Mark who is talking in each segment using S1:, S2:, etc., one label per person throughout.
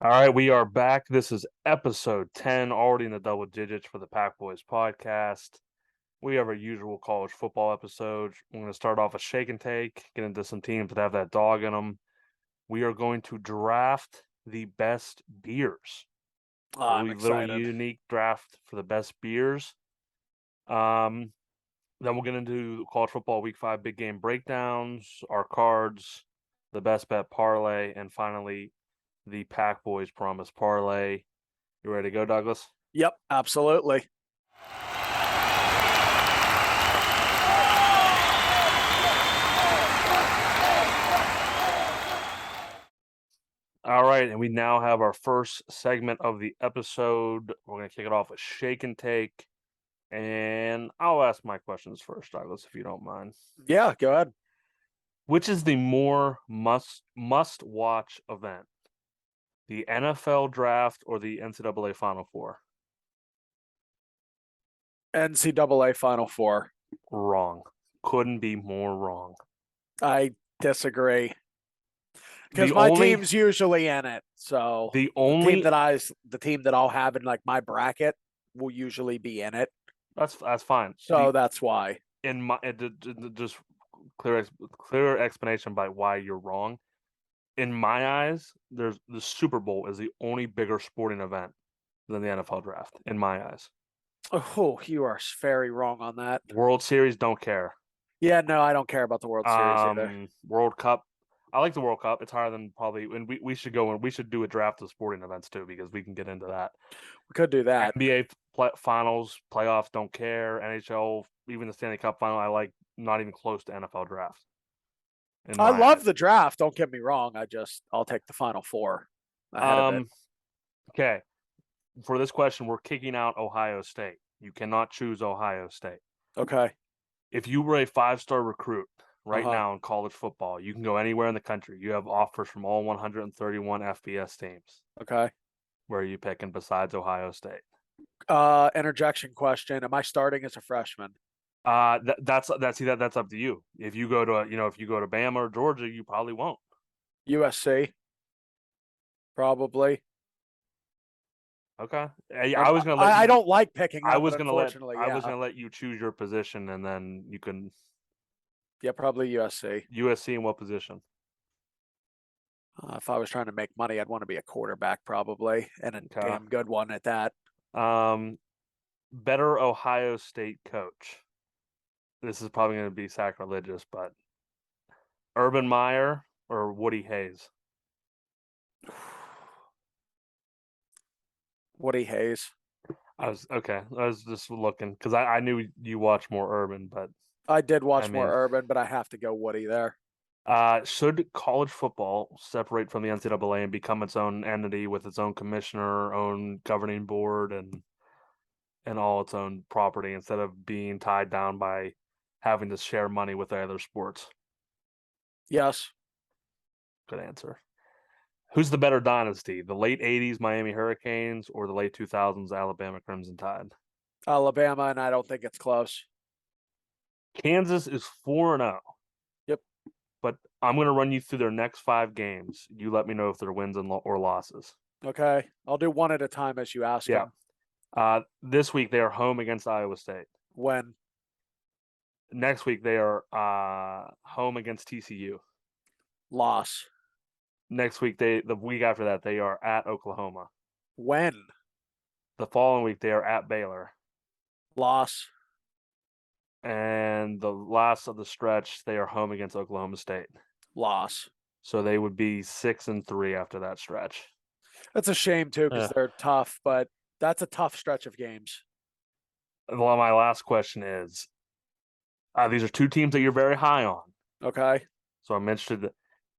S1: All right, we are back. This is episode 10, already in the double digits for the Pack Boys podcast. We have our usual college football episode. We're going to start off a shake and take, get into some teams that have that dog in them. We are going to draft the best beers.
S2: Oh,
S1: A
S2: I'm
S1: little
S2: excited.
S1: unique draft for the best beers. Then we'll get into college football week 5 big game breakdowns, our cards, the best bet parlay, and finally the Pack Boys Promise Parlay. You ready to go, Douglas?
S2: Yep, absolutely.
S1: All right, and we now have our first segment of the episode. We're going to kick it off with shake and take. And I'll ask my questions first, Douglas, if you don't mind.
S2: Yeah, go ahead.
S1: Which is the more must watch event? The NFL draft or the NCAA Final Four?
S2: NCAA Final Four.
S1: Wrong. Couldn't be more wrong.
S2: I disagree because
S1: The
S2: my
S1: only
S2: team's usually in it. So
S1: the
S2: the team
S1: only
S2: that I'll have in like my bracket will usually be in it.
S1: that's fine.
S2: So that's why.
S1: In my just clear explanation by why you're wrong. In my eyes, there's the Super Bowl is the only bigger sporting event than the NFL draft. In my eyes,
S2: Oh, you are very wrong on that.
S1: World Series don't care.
S2: Yeah, no, I don't care about the World Series either.
S1: World Cup. I like the World Cup. It's higher than probably, and we should go and we should do a draft of sporting events too because we can get into that.
S2: We could do that.
S1: NBA finals, playoffs don't care. NHL, even the Stanley Cup final, I like not even close to NFL draft.
S2: I love the draft. Don't get me wrong. I'll take the Final Four ahead of it.
S1: Okay. For this question, we're kicking out Ohio State. You cannot choose Ohio State.
S2: Okay.
S1: If you were a 5-star recruit right now in college football, you can go anywhere in the country. You have offers from all 131 FBS teams.
S2: Okay.
S1: Where are you picking besides Ohio State?
S2: Interjection question. Am I starting as a freshman?
S1: That's up to you. If you go to if you go to Bama or Georgia, you probably won't.
S2: USC, probably.
S1: Okay. I was gonna let
S2: I don't like picking that,
S1: I was
S2: but
S1: gonna let
S2: unfortunately,
S1: I was gonna let you choose your position and then you can
S2: yeah, probably USC.
S1: USC in what position?
S2: If I was trying to make money, I'd want to be a quarterback probably, and a
S1: Okay.
S2: damn good one at that.
S1: Better Ohio State coach. This is probably going to be sacrilegious, but Urban Meyer or Woody Hayes?
S2: Woody Hayes.
S1: I was just looking because I knew you watch more Urban, but
S2: I did watch more Urban, but I have to go Woody there.
S1: Should college football separate from the NCAA and become its own entity with its own commissioner, own governing board, and all its own property instead of being tied down by having to share money with the other sports?
S2: Yes.
S1: Good answer. Who's the better dynasty, the late 80s Miami Hurricanes or the late 2000s Alabama Crimson Tide?
S2: Alabama, and I don't think it's close.
S1: Kansas is 4-0.
S2: Yep.
S1: But I'm going to run you through their next 5 games. You let me know if they're wins or losses.
S2: Okay. I'll do one at a time as you ask them.
S1: This week they are home against Iowa State.
S2: When?
S1: Next week they are home against TCU.
S2: Loss.
S1: Next week the week after that they are at Oklahoma.
S2: When?
S1: The following week they are at Baylor.
S2: Loss.
S1: And the last of the stretch they are home against Oklahoma State.
S2: Loss.
S1: So they would be 6-3 after that stretch.
S2: That's a shame too because they're tough, but that's a tough stretch of games.
S1: Well, my last question is, these are 2 teams that you're very high on.
S2: Okay.
S1: So I'm interested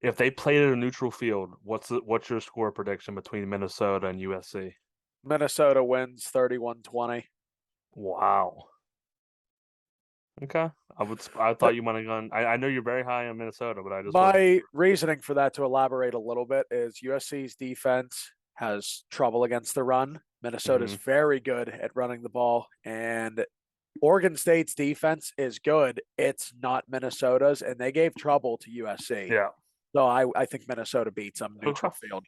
S1: if they played at a neutral field, what's your score prediction between Minnesota and USC?
S2: Minnesota wins 31-20.
S1: Wow. Okay. I thought you might have gone. I know you're very high on Minnesota, but I just
S2: my reasoning for that, to elaborate a little bit, is USC's defense has trouble against the run. Minnesota's very good at running the ball, and Oregon State's defense is good. It's not Minnesota's, and they gave trouble to USC.
S1: Yeah.
S2: So I think Minnesota beats them neutral field.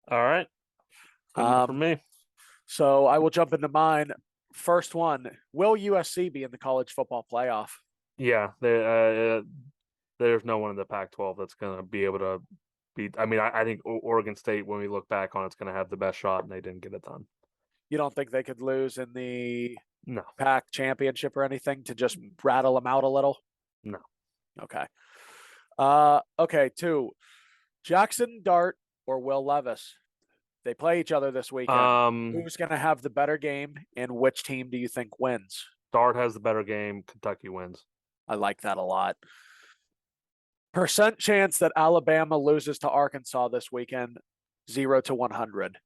S1: All right. Couldn't be for
S2: Um,
S1: me.
S2: so I will jump into mine. First one, will USC be in the college football playoff?
S1: Yeah, there's no one in the Pac-12 that's going to be able to beat. I mean, I think Oregon State, when we look back on, it's going to have the best shot, and they didn't get it done.
S2: You don't think they could lose in the
S1: No,
S2: Pac championship or anything to just rattle them out a little?
S1: no.
S2: Okay. Okay, two. Jackson Dart or Will Levis? They play each other this weekend. Who's going to have the better game, and which team do you think wins?
S1: Dart has the better game. Kentucky wins.
S2: I like that a lot. Percent chance that Alabama loses to Arkansas this weekend, 0 to 100.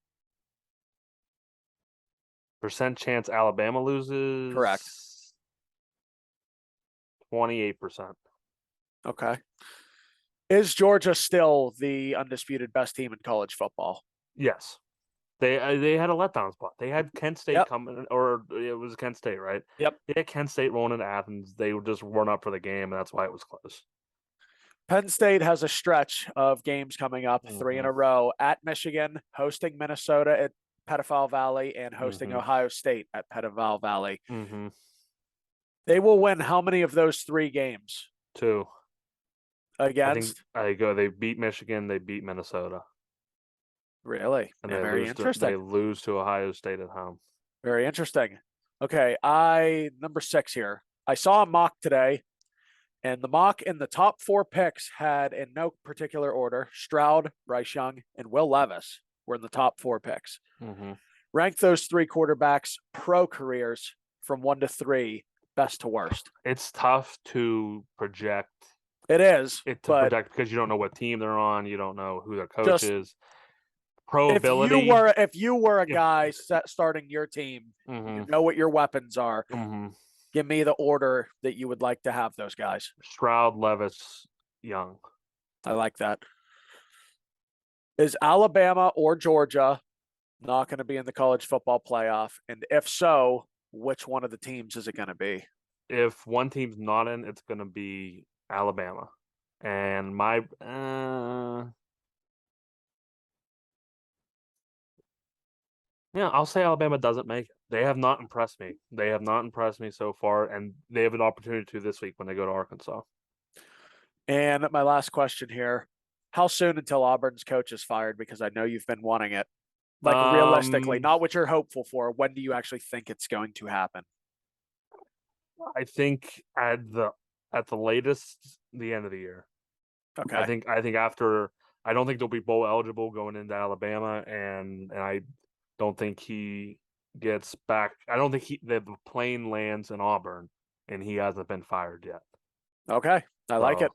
S1: Percent chance Alabama loses.
S2: Correct.
S1: 28%.
S2: Okay. Is Georgia still the undisputed best team in college football?
S1: Yes. They had a letdown spot. They had Kent State
S2: Yep.
S1: coming, or it was Kent State, right?
S2: Yep.
S1: They had Kent State rolling into Athens. They just weren't up for the game, and that's why it was close.
S2: Penn State has a stretch of games coming up, 3 in a row at Michigan, hosting Minnesota at Pedophile Valley, and hosting Ohio State at Pedophile Valley. They will win how many of those 3 games?
S1: 2.
S2: Against?
S1: They beat Michigan, they beat Minnesota.
S2: Really?
S1: And
S2: very interesting.
S1: They lose to Ohio State at home.
S2: Very interesting. Okay, number 6 here. I saw a mock today, and the mock in the top 4 picks had, in no particular order, Stroud, Bryce Young, and Will Levis were in the top 4 picks. Rank those 3 quarterbacks pro careers from 1 to 3, best to worst.
S1: It's tough to project.
S2: It is.
S1: Project because you don't know what team they're on. You don't know who their coach is. Ability.
S2: If you were a guy starting your team, you know what your weapons are. Give me the order that you would like to have those guys.
S1: Stroud, Levis, Young.
S2: I like that. Is Alabama or Georgia not going to be in the college football playoff? And if so, which one of the teams is it going to be?
S1: If one team's not in, it's going to be Alabama. And I'll say Alabama doesn't make it. They have not impressed me. They have not impressed me so far, and they have an opportunity to this week when they go to Arkansas.
S2: And my last question here. How soon until Auburn's coach is fired? Because I know you've been wanting it. Like realistically, not what you're hopeful for. When do you actually think it's going to happen?
S1: I think at the latest, the end of the year.
S2: Okay.
S1: I think after. I don't think they'll be bowl eligible going into Alabama, and I don't think he gets back. I don't think the plane lands in Auburn, and he hasn't been fired yet.
S2: Okay, I like it.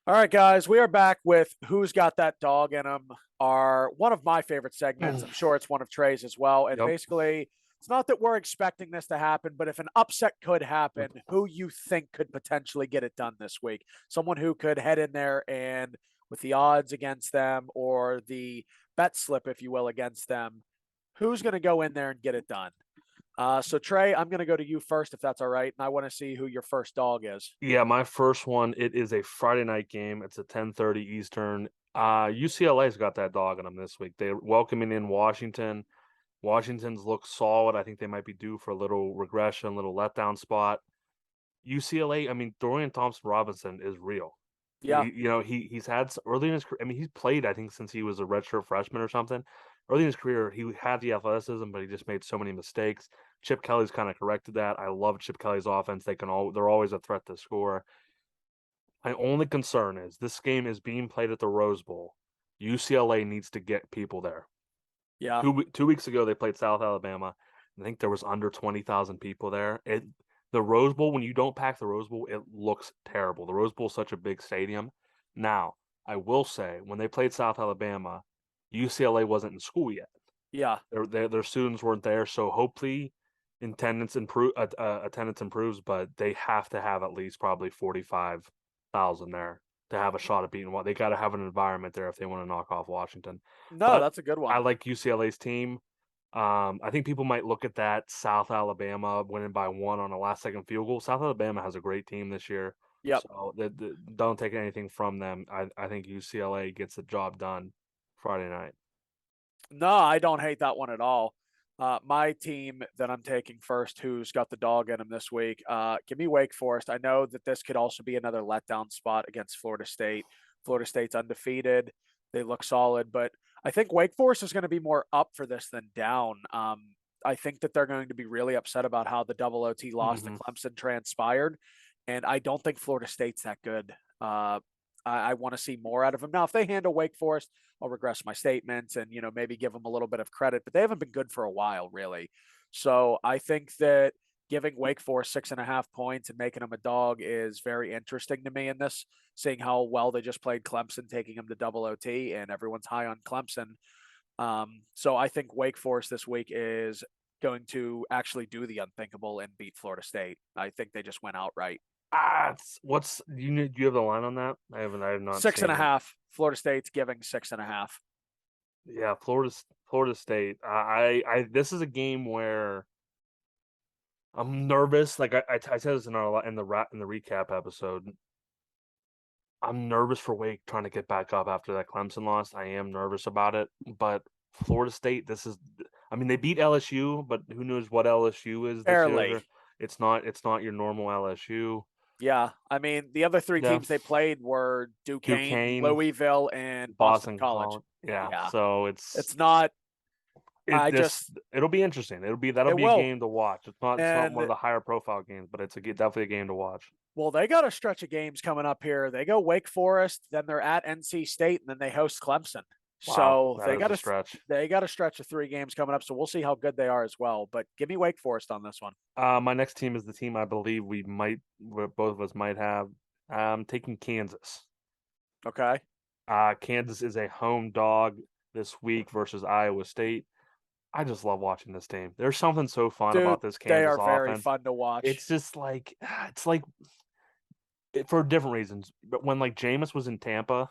S2: All right, guys, we are back with Who's Got That Dog in Them, one of my favorite segments. I'm sure it's one of Trey's as well. And basically, it's not that we're expecting this to happen, but if an upset could happen, who you think could potentially get it done this week? Someone who could head in there and with the odds against them or the bet slip, if you will, against them, who's going to go in there and get it done? So, Trey, I'm going to go to you first, if that's all right. And I want to see who your first dog is.
S1: Yeah, my first one, it is a Friday night game. It's a 10:30 Eastern. UCLA's got that dog in them this week. They're welcoming in Washington. Washington's look solid. I think they might be due for a little regression, a little letdown spot. UCLA, I mean, Dorian Thompson-Robinson is real.
S2: Yeah.
S1: He's had early in his career. I mean, he's played, I think, since he was a redshirt freshman or something. Early in his career, he had the athleticism, but he just made so many mistakes. Chip Kelly's kind of corrected that. I love Chip Kelly's offense. They're always a threat to score. My only concern is this game is being played at the Rose Bowl. UCLA needs to get people there.
S2: Yeah.
S1: 2 weeks ago, they played South Alabama. I think there was under 20,000 people there. The Rose Bowl, when you don't pack the Rose Bowl, it looks terrible. The Rose Bowl is such a big stadium. Now, I will say, when they played South Alabama, UCLA wasn't in school yet.
S2: Yeah.
S1: Their students weren't there, so hopefully attendance improves, but they have to have at least probably 45,000 there to have a shot at beating one. They got to have an environment there if they want to knock off Washington.
S2: No, that's a good one.
S1: I like UCLA's team. I think people might look at that South Alabama winning by 1 on a last-second field goal. South Alabama has a great team this year.
S2: Yep.
S1: So don't take anything from them. I think UCLA gets the job done Friday night.
S2: No, I don't hate that one at all. My team that I'm taking first, who's got the dog in him this week, give me Wake Forest. I know that this could also be another letdown spot against Florida State. Florida State's undefeated. They look solid, but I think Wake Forest is going to be more up for this than down. I think that they're going to be really upset about how the double OT loss to
S1: Mm-hmm.
S2: Clemson transpired, and I don't think Florida State's that good. I want to see more out of them. Now, if they handle Wake Forest, I'll regress my statements and maybe give them a little bit of credit, but they haven't been good for a while, really. So I think that giving Wake Forest 6.5 points and making them a dog is very interesting to me in this, seeing how well they just played Clemson, taking them to double OT, and everyone's high on Clemson. So I think Wake Forest this week is going to actually do the unthinkable and beat Florida State. I think they just went outright.
S1: What's do you have the line on that? I have not
S2: Six
S1: seen
S2: and a
S1: it.
S2: half. Florida State's giving 6.5.
S1: Yeah, Florida State. This is a game where I'm nervous. Like I said this in the recap episode. I'm nervous for Wake trying to get back up after that Clemson loss. I am nervous about it, but Florida State, I mean, they beat LSU, but who knows what LSU is this year?
S2: Barely.
S1: It's not your normal LSU.
S2: Yeah. I mean, the other three
S1: Yeah,
S2: teams they played were Duquesne,
S1: Duquesne,
S2: Louisville, and Boston
S1: Boston
S2: College.
S1: College. Yeah,
S2: Yeah.
S1: so
S2: It's not,
S1: it
S2: I
S1: this
S2: just,
S1: it'll be interesting. That'll
S2: it
S1: be a
S2: will.
S1: game to watch. It's not one of
S2: And
S1: the higher profile games, but definitely a game to watch.
S2: well, they got a stretch of games coming up here. They go Wake Forest, then they're at NC State, and then they host Clemson.
S1: Wow,
S2: So
S1: that is a stretch.
S2: they got a stretch of 3 games coming up. So we'll see how good they are as well. But give me Wake Forest on this one.
S1: My next team is the team I believe both of us might have. I'm taking Kansas.
S2: Okay.
S1: Kansas is a home dog this week versus Iowa State. I just love watching this team. There's something so fun
S2: Dude,
S1: about this
S2: they
S1: Kansas
S2: are very
S1: offense.
S2: fun to watch.
S1: It's just like for different reasons. But when like Jameis was in Tampa,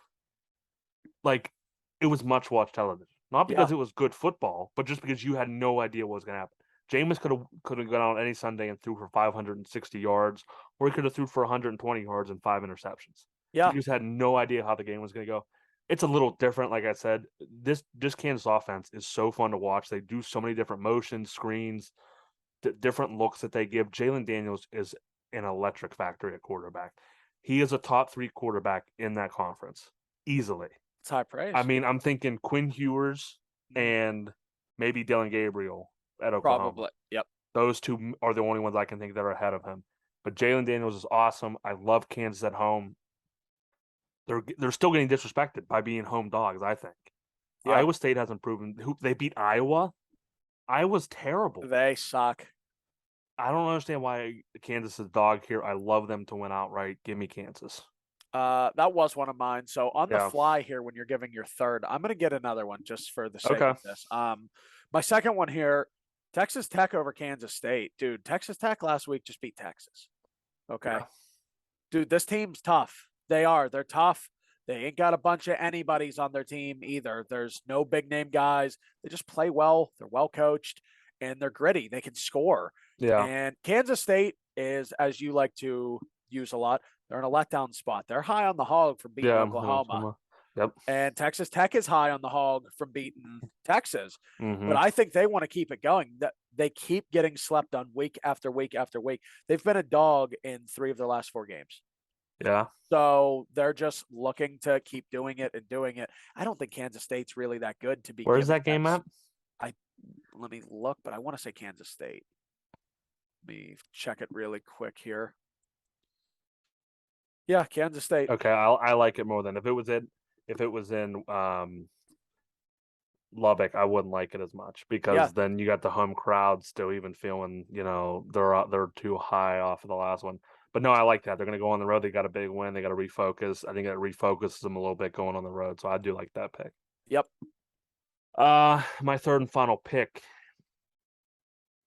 S1: like it was much watched television. Not
S2: Yeah.
S1: because it was good football, but just because you had no idea what was going to happen. Jameis could have gone out any Sunday and threw for 560 yards, or he could have threw for 120 yards and 5 interceptions. You
S2: Yeah.
S1: just had no idea how the game was going to go. It's a little different, like I said. This Kansas offense is so fun to watch. They do so many different motions, screens, different looks that they give. Jalen Daniels is an electric factory at quarterback. He is a top 3 quarterback in that conference easily.
S2: It's high
S1: I
S2: praise.
S1: mean, I'm thinking Quinn Ewers
S2: Mhm.
S1: and maybe Dylan Gabriel at Oklahoma.
S2: Probably. Yep.
S1: Those two are the only ones I can think that are ahead of him. But Jalen Daniels is awesome. I love Kansas at home. They're still getting disrespected by being home dogs, I think.
S2: Yeah.
S1: Iowa State hasn't proven they beat Iowa. Iowa's terrible.
S2: They suck.
S1: I don't understand why Kansas is a dog here. I love them to win outright. Give me Kansas.
S2: That was one of mine. So on the
S1: Yeah.
S2: fly here, when you're giving your third, I'm gonna get another one just for the sake
S1: Okay.
S2: of this. My second one here, Texas Tech over Kansas State. Dude, Texas Tech last week just beat Texas. Okay.
S1: Yeah.
S2: Dude, this team's tough. They are. They're tough. They ain't got a bunch of anybody's on their team either. There's no big name guys. They just play well. They're well coached and they're gritty. They can score.
S1: Yeah.
S2: And Kansas State is, as you like to use a lot, they're in a letdown spot. They're high on the hog from beating
S1: Yeah.
S2: Oklahoma.
S1: Yep.
S2: And Texas Tech is high on the hog from beating Texas.
S1: Mm-hmm.
S2: But I think they want to keep it going. That they keep getting slept on week after week after week. They've been a dog in 3 of their last 4 games.
S1: Yeah.
S2: So they're just looking to keep doing it and doing it. I don't think Kansas State's really that good to be.
S1: Where's that game at?
S2: Let me look, but I want to say Kansas State. Let me check it really quick here. Yeah, Kansas State.
S1: Okay, I like it more than if it was in Lubbock, I wouldn't like it as much because then you got the home crowd still even feeling, they're too high off of the last one. But no, I like that. They're going to go on the road. They got a big win. They got to refocus. I think it refocuses them a little bit going on the road. So I do like that pick.
S2: Yep.
S1: My third and final pick.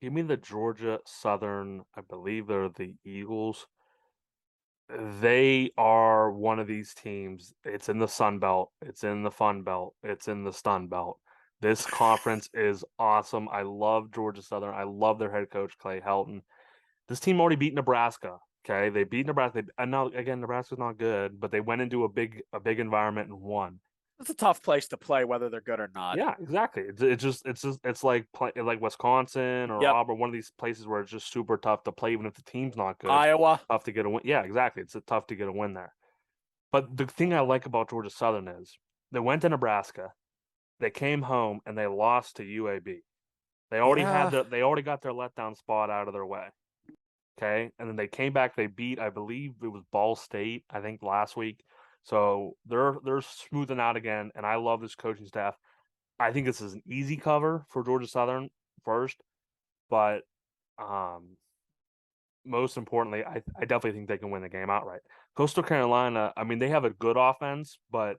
S1: Give me the Georgia Southern. I believe they're the Eagles. They are one of these teams. It's in the Sun Belt. It's in the Fun Belt. It's in the Stun Belt. This conference is awesome. I love Georgia Southern. I love their head coach, Clay Helton. This team already beat Nebraska. Okay, they beat Nebraska. And now again, Nebraska's not good, but they went into a big environment and won.
S2: It's a tough place to play, whether they're good or not.
S1: Yeah, exactly. It's like like Wisconsin or
S2: Yep.
S1: Auburn, one of these places where it's just super tough to play, even if the team's not good.
S2: Iowa.
S1: Tough to get a win. Yeah, exactly. It's tough to get a win there. But the thing I like about Georgia Southern is they went to Nebraska, they came home, and they lost to UAB.
S2: Yeah.
S1: They already got their letdown spot out of their way. Okay, and then they came back. They beat, I believe it was Ball State, I think last week. So they're smoothing out again, and I love this coaching staff. I think this is an easy cover for Georgia Southern first, but um, most importantly, I definitely think they can win the game outright. Coastal Carolina, I mean, they have a good offense, but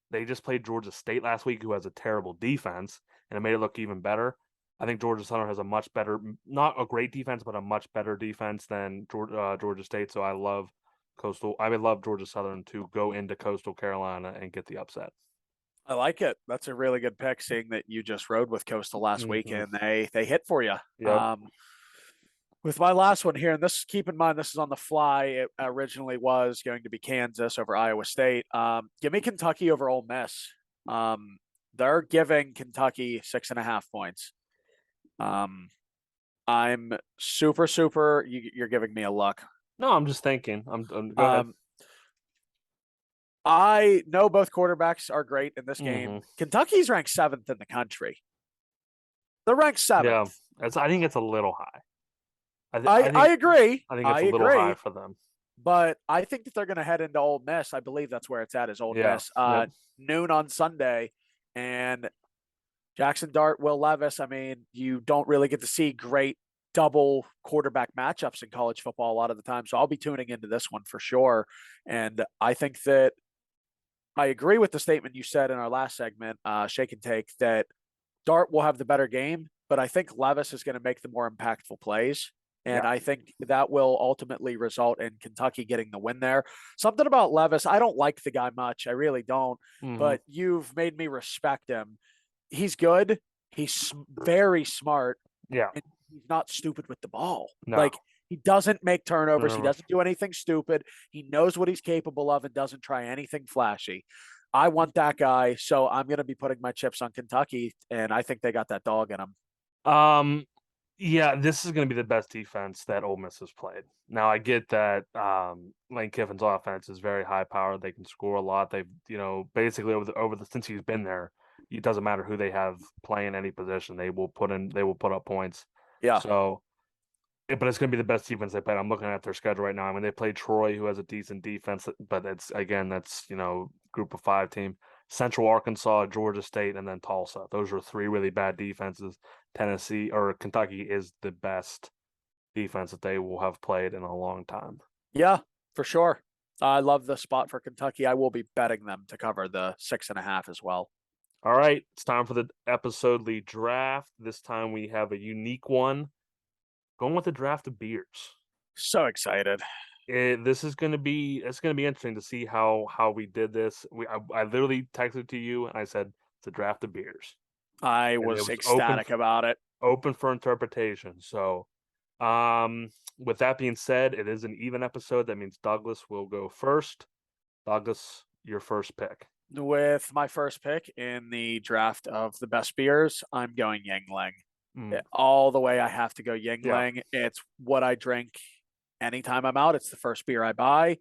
S1: they just played Georgia State last week, who has a terrible defense, and it made it look even better. I think Georgia Southern has a much better, not a great defense, but a much better defense than Georgia State. So I love Coastal. I would love Georgia Southern to go into Coastal Carolina and get the upset.
S2: I like it. That's a really good pick, seeing that you just rode with Coastal last week
S1: Mm-hmm.
S2: and they hit for you.
S1: Yep.
S2: With my last one here, and this, keep in mind, this is on the fly. It originally was going to be Kansas over Iowa State. Give me Kentucky over Ole Miss. They're giving Kentucky 6.5 points. I'm super. You're giving me a look.
S1: No, I'm just thinking. Go ahead.
S2: I know both quarterbacks are great in this game.
S1: Mm-hmm.
S2: Kentucky's ranked 7th in the country. They're ranked 7th.
S1: Yeah, I think it's a little high.
S2: I agree.
S1: I think it's a little high for them.
S2: But I think that they're going to head into Ole Miss. I believe that's where it's at, is Ole Miss.
S1: Yep.
S2: Noon on Sunday. And Jackson Dart, Will Levis, I mean, you don't really get to see great double quarterback matchups in college football a lot of the time. So I'll be tuning into this one for sure. And I think that I agree with the statement you said in our last segment, Shake and Take, that Dart will have the better game, but I think Levis is going to make the more impactful plays. And I think that will ultimately result in Kentucky getting the win there. Something about Levis, I don't like the guy much. I really don't.
S1: Mm-hmm.
S2: But you've made me respect him. He's good. He's very smart.
S1: Yeah.
S2: And he's not stupid with the ball.
S1: No.
S2: Like, he doesn't make turnovers. He doesn't do anything stupid. He knows what he's capable of and doesn't try anything flashy. I want that guy. So I'm going to be putting my chips on Kentucky. And I think they got that dog in them.
S1: Yeah, this is going to be the best defense that Ole Miss has played. Now, I get that Lane Kiffin's offense is very high powered. They can score a lot. They've, basically over the since he's been there, it doesn't matter who they have playing any position. They will put up points.
S2: Yeah.
S1: So, but it's going to be the best defense they played. I'm looking at their schedule right now. I mean, they played Troy, who has a decent defense, but that's group of 5 team. Central Arkansas, Georgia State, and then Tulsa. Those are 3 really bad defenses. Tennessee or Kentucky is the best defense that they will have played in a long time.
S2: Yeah, for sure. I love the spot for Kentucky. I will be betting them to cover the 6.5 as well.
S1: All right, it's time for the episode lead draft. This time we have a unique one. Going with the draft of beers.
S2: So excited.
S1: This is going to be interesting to see how we did this. I literally texted to you and I said it's a draft of beers.
S2: I was ecstatic about it.
S1: Open for interpretation. So, with that being said, it is an even episode. That means Douglas will go first. Douglas, your first pick.
S2: With my first pick in the draft of the best beers, I'm going Yuengling. All the way, I have to go Yuengling. Yeah. It's what I drink anytime I'm out. It's the first beer I buy.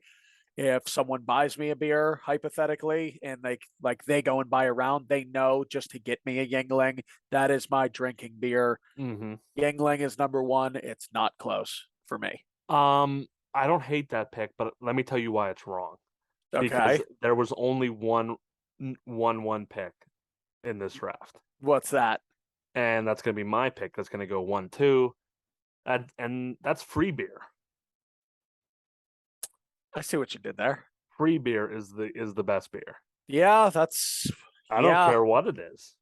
S2: If someone buys me a beer, hypothetically, and they go and buy a round, they know just to get me a Yuengling. That is my drinking beer.
S1: Mm-hmm.
S2: Yuengling is number 1. It's not close for me.
S1: I don't hate that pick, but let me tell you why it's wrong.
S2: Okay.
S1: Because there was only one pick in this draft.
S2: What's that?
S1: And that's going to be my pick. That's going to go 1-2. And that's free beer.
S2: I see what you did there.
S1: Free beer is the best beer.
S2: Yeah,
S1: I don't care what it is.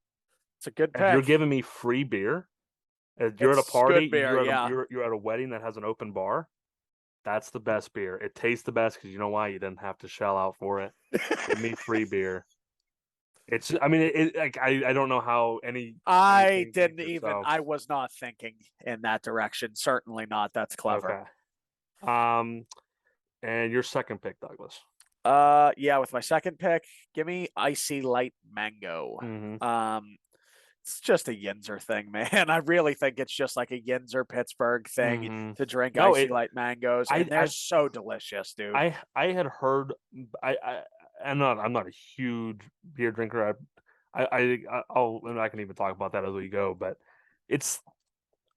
S2: It's a good pick.
S1: If you're giving me free beer, if you're at a party, you're at a wedding that has an open bar, that's the best beer. It tastes the best because you know why? You didn't have to shell out for it. Give me free beer. I don't know how
S2: I didn't even. I was not thinking in that direction. Certainly not. That's clever.
S1: Okay. And your second pick, Douglas.
S2: Yeah, with my second pick, give me icy light mango. It's just a Yinzer thing, man. I really think it's just like a Yinzer Pittsburgh thing to drink
S1: No,
S2: icy light mangoes, and they're so delicious, dude.
S1: I had heard. I'm not a huge beer drinker. I can even talk about that as we go, but it's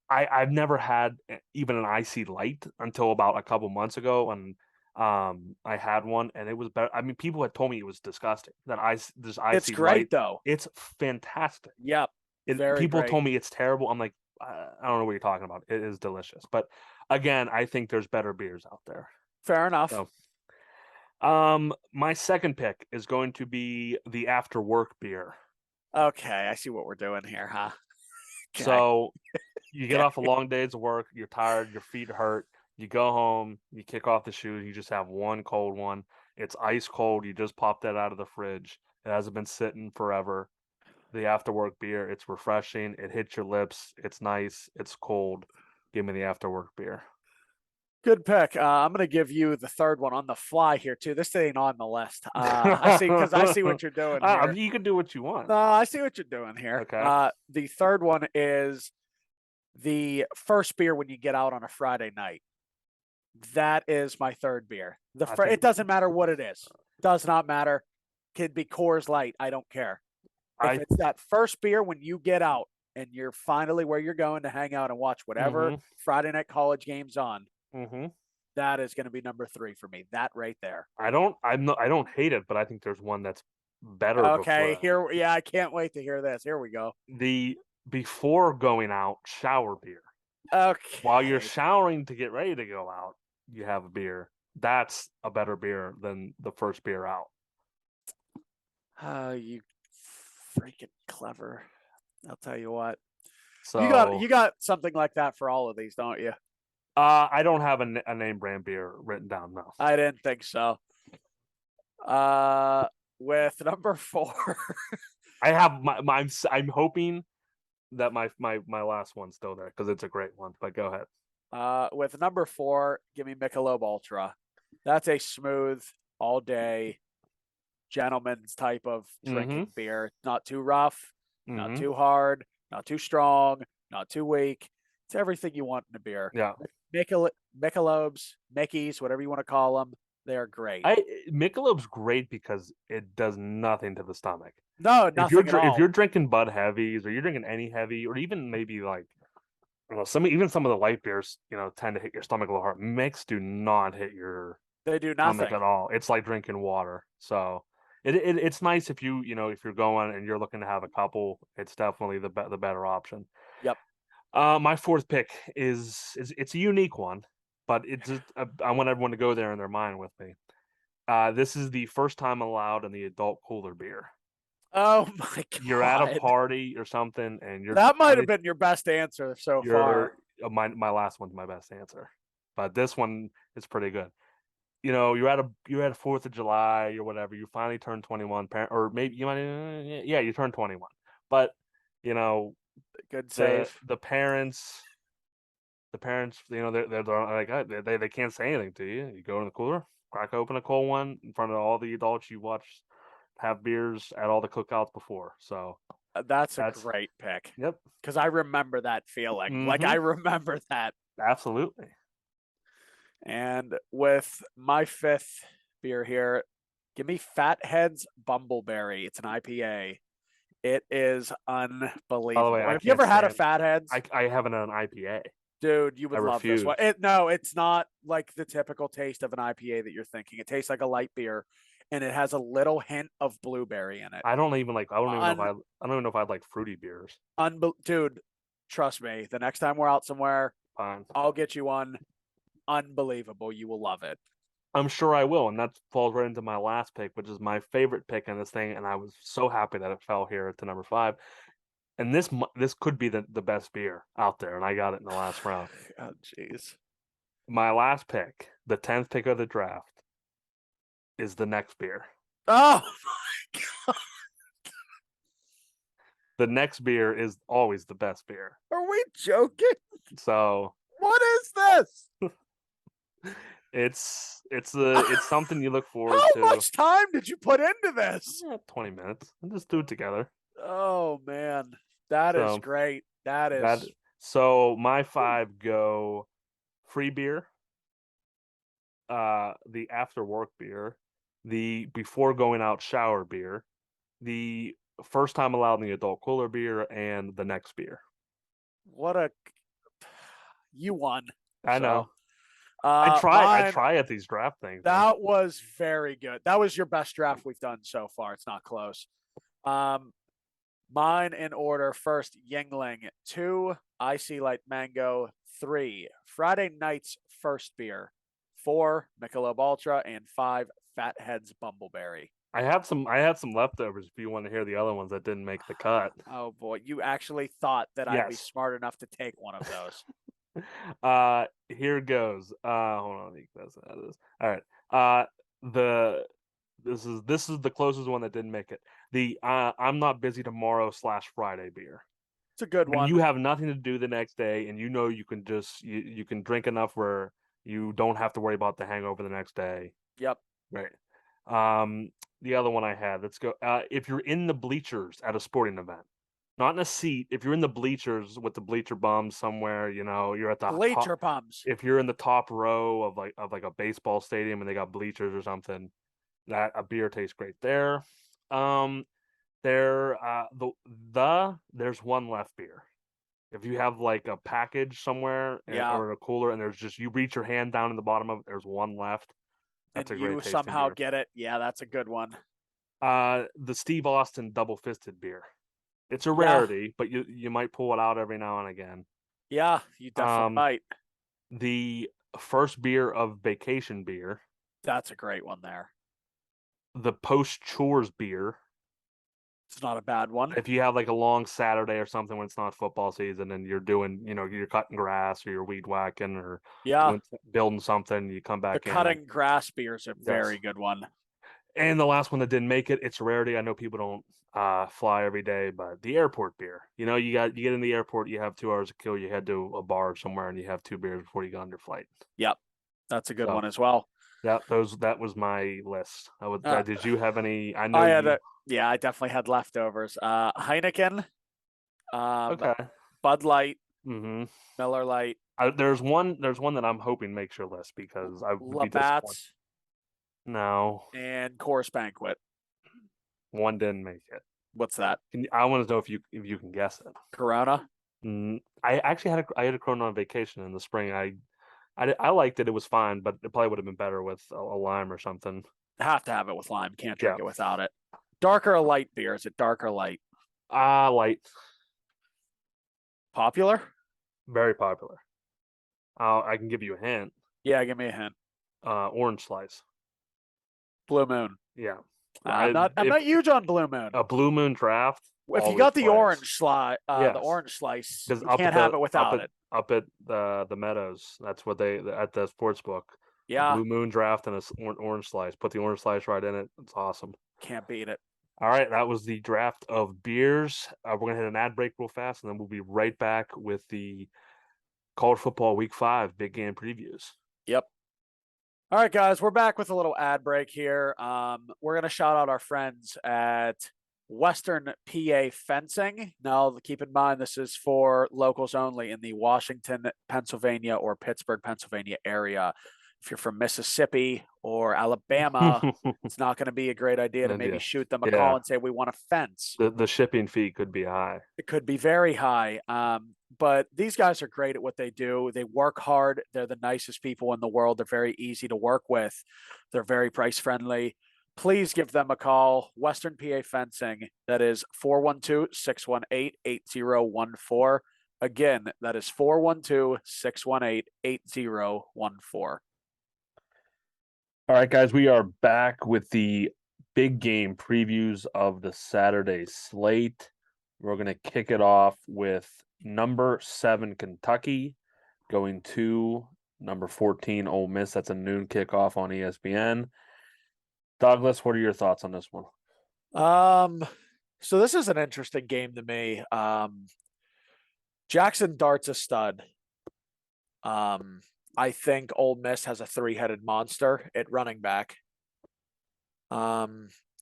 S1: I've never had even an icy light until about a couple months ago, and I had one, and it was better. I mean, people had told me it was disgusting. This
S2: It's
S1: icy
S2: great
S1: light,
S2: though.
S1: it's fantastic.
S2: Yep, very
S1: People
S2: great.
S1: told me it's terrible. I'm like, I don't know what you're talking about. It is delicious, but again, I think there's better beers out there.
S2: Fair enough.
S1: So, my second pick is going to be the after work beer.
S2: Okay, I see what we're doing here, huh? Okay.
S1: So you get off a long day's work, you're tired, your feet hurt, you go home, you kick off the shoes, you just have one cold one. It's ice cold. You just pop that out of the fridge. It hasn't been sitting forever. The after work beer, it's refreshing. It hits your lips. It's nice. It's cold. Give me the after work beer.
S2: Good pick. I'm going to give you the third one on the fly here too. This ain't on the list. I see what you're doing here.
S1: You can do what you want.
S2: No, I see what you're doing here.
S1: Okay.
S2: The third one is the first beer when you get out on a Friday night. That is my third beer. It doesn't matter what it is. Does not matter. Could be Coors Light. I don't care. If it's that first beer when you get out and you're finally where you're going to hang out and watch whatever Friday night college game's on. That is going to be number 3 for me. That right there.
S1: I don't hate it, but I think there's one that's better.
S2: Okay, I can't wait to hear this. Here we go.
S1: The before going out shower beer.
S2: Okay.
S1: While you're showering to get ready to go out, you have a beer. That's a better beer than the first beer out.
S2: You freaking clever. I'll tell you what.
S1: So
S2: you got something like that for all of these, don't you?
S1: I don't have a name brand beer written down, no.
S2: I didn't think so. With number 4,
S1: I have I'm hoping that my last one's still there because it's a great one. But go ahead.
S2: With number 4, give me Michelob Ultra. That's a smooth, all day, gentleman's type of drinking beer. Not too rough, not too hard, not too strong, not too weak. It's everything you want in a beer.
S1: Yeah.
S2: Michelob's, Mickey's, whatever you want to call them, they're great.
S1: Michelob's great because it does nothing to the stomach.
S2: No, nothing at all.
S1: If you're drinking Bud Heavies or you're drinking any heavy or even maybe like some of the light beers, tend to hit your stomach a little hard. Mix do not hit your stomach at all. It's like drinking water. So it's nice if if you're going and you're looking to have a couple, it's definitely the better option.
S2: Yep.
S1: My fourth pick it's a unique one, but I want everyone to go there in their mind with me. This is the first time allowed in the adult cooler beer.
S2: Oh my God.
S1: You're at a party or something, and
S2: that might have been your best answer so far.
S1: My last one's my best answer, but this one is pretty good. You're at a 4th of July or whatever. You finally turn 21, or maybe you might, you turn 21, but
S2: good save.
S1: The parents, they're like they can't say anything to you. You go in the cooler, crack open a cold one in front of all the adults you watch have beers at all the cookouts before. So
S2: that's a great pick.
S1: Yep.
S2: Because I remember that feeling. Like I remember that.
S1: Absolutely.
S2: And with my 5th beer here, give me Fathead's Bumbleberry. It's an IPA. It is unbelievable. By the way, have you ever had a Fathead's?
S1: I haven't had an IPA.
S2: Dude, you would love this one. No, it's not like the typical taste of an IPA that you're thinking. It tastes like a light beer, and it has a little hint of blueberry in it.
S1: I don't even know if I'd like fruity beers.
S2: Dude, trust me. The next time we're out somewhere,
S1: fine,
S2: I'll get you one. Unbelievable. You will love it.
S1: I'm sure I will, and that falls right into my last pick, which is my favorite pick in this thing, and I was so happy that it fell here to number 5. And this could be the best beer out there, and I got it in the last round.
S2: Oh, jeez.
S1: My last pick, the 10th pick of the draft, is the next beer.
S2: Oh, my God.
S1: The next beer is always the best beer.
S2: Are we joking?
S1: So.
S2: What is this?
S1: It's something you look forward
S2: How
S1: to.
S2: much time did you put into this?
S1: 20 minutes. We'll just do it together.
S2: Oh man, that is
S1: So
S2: great. That is
S1: so my 5 go free beer, the after work beer, the before going out shower beer, the first time allowed in the adult cooler beer, and the next beer.
S2: what a you won.
S1: I know.
S2: So
S1: I
S2: mine,
S1: try at these draft things.
S2: that was very good. That was your best draft we've done so far. It's not close. Mine in order: first, Yingling; 2, Icy Light Mango; 3, Friday Night's First Beer; 4, Michelob Ultra; and 5, Fathead's Bumbleberry.
S1: I had some leftovers if you want to hear the other ones that didn't make the cut.
S2: Oh boy, you actually thought that I'd be
S1: Yes.
S2: smart enough to take one of those.
S1: Here goes. Hold on, let me that's out of this. All right. This is the closest one that didn't make it. The I'm not busy tomorrow / Friday beer.
S2: It's a good
S1: When
S2: one.
S1: you have nothing to do the next day and you know you can just you can drink enough where you don't have to worry about the hangover the next day.
S2: Yep.
S1: Right. The other one I had, let's go. If you're in the bleachers at a sporting event, not in a seat, if you're in the bleachers with the bleacher bums somewhere, you're at the
S2: Bleacher
S1: top.
S2: pumps.
S1: If you're in the top row of like a baseball stadium and they got bleachers or something, that a beer tastes great there. There there's one left beer. If you have like a package somewhere
S2: Yeah.
S1: or in a cooler and there's just you reach your hand down in the bottom of it, there's one left. That's
S2: And
S1: a great
S2: you
S1: tasting
S2: somehow
S1: beer.
S2: get it. Yeah, that's a good one.
S1: The Steve Austin double fisted beer. It's a
S2: Yeah.
S1: rarity, but you might pull it out every now and again.
S2: Yeah, you definitely might.
S1: The first beer of vacation beer,
S2: That's a great one there.
S1: the post chores beer.
S2: It's not a bad one.
S1: If you have like a long Saturday or something when it's not football season and you're doing, you're cutting grass or you're weed whacking or
S2: Yeah.
S1: building something, you come
S2: The
S1: back in.
S2: cutting grass beer is a
S1: Yes.
S2: very good one.
S1: And the last one that didn't make it, it's a rarity. I know people don't fly every day, but the airport beer. You get in the airport, you have 2 hours to kill. You head to a bar somewhere and you have 2 beers before you go on your flight.
S2: Yep. That's a good
S1: So,
S2: one as well.
S1: that was my list. Did you have any? I know
S2: I had yeah, I definitely had leftovers. Heineken,
S1: okay.
S2: Bud Light,
S1: Mm-hmm.
S2: Miller Lite.
S1: There's one that I'm hoping makes your list because I would be disappointed.
S2: Labatt's
S1: No,
S2: and Coors Banquet.
S1: one didn't make it.
S2: What's that?
S1: I want to know if you can guess it.
S2: Corona.
S1: I actually had a Corona on vacation in the spring. I liked it. It was fine, but it probably would have been better with a lime or something.
S2: Have to have it with lime. Can't drink it without it. Dark or light beer? Is it dark or light?
S1: Light.
S2: Popular?
S1: Very popular. I can give you a hint.
S2: Yeah, give me a hint.
S1: Orange Slice.
S2: Blue Moon.
S1: Yeah.
S2: I'm not huge on Blue Moon.
S1: A Blue Moon draft.
S2: If you got the orange
S1: yes.
S2: the orange slice, you
S1: up
S2: can't have it without it.
S1: Up at the Meadows, that's what they at the sports book.
S2: Yeah.
S1: A Blue Moon draft and a orange slice. Put the orange slice right in it. It's awesome.
S2: Can't beat it.
S1: All right, that was the draft of beers. We're gonna hit an ad break real fast, and then we'll be right back with the college football week 5 big game previews.
S2: Yep. All right, guys, we're back with a little ad break here. We're gonna shout out our friends at Western PA Fencing. Now, keep in mind, this is for locals only in the Washington, Pennsylvania, or Pittsburgh, Pennsylvania area. If you're from Mississippi or Alabama, it's not going to be a great idea to maybe shoot them a call and say, we want a fence.
S1: The shipping fee could be high.
S2: It could be very high. But these guys are great at what they do. They work hard. They're the nicest people in the world. They're very easy to work with. They're very price friendly. Please give them a call. Western PA Fencing. That is 412-618-8014. Again, that is 412-618-8014.
S1: All right, guys, we are back with the big game previews of the Saturday slate. We're going to kick it off with number 7 Kentucky going to number 14 Ole Miss. That's a noon kickoff on ESPN. Douglas, what are your thoughts on this one?
S2: So this is an interesting game to me. Jackson Dart's a stud. I think Ole Miss has a three-headed monster at running back.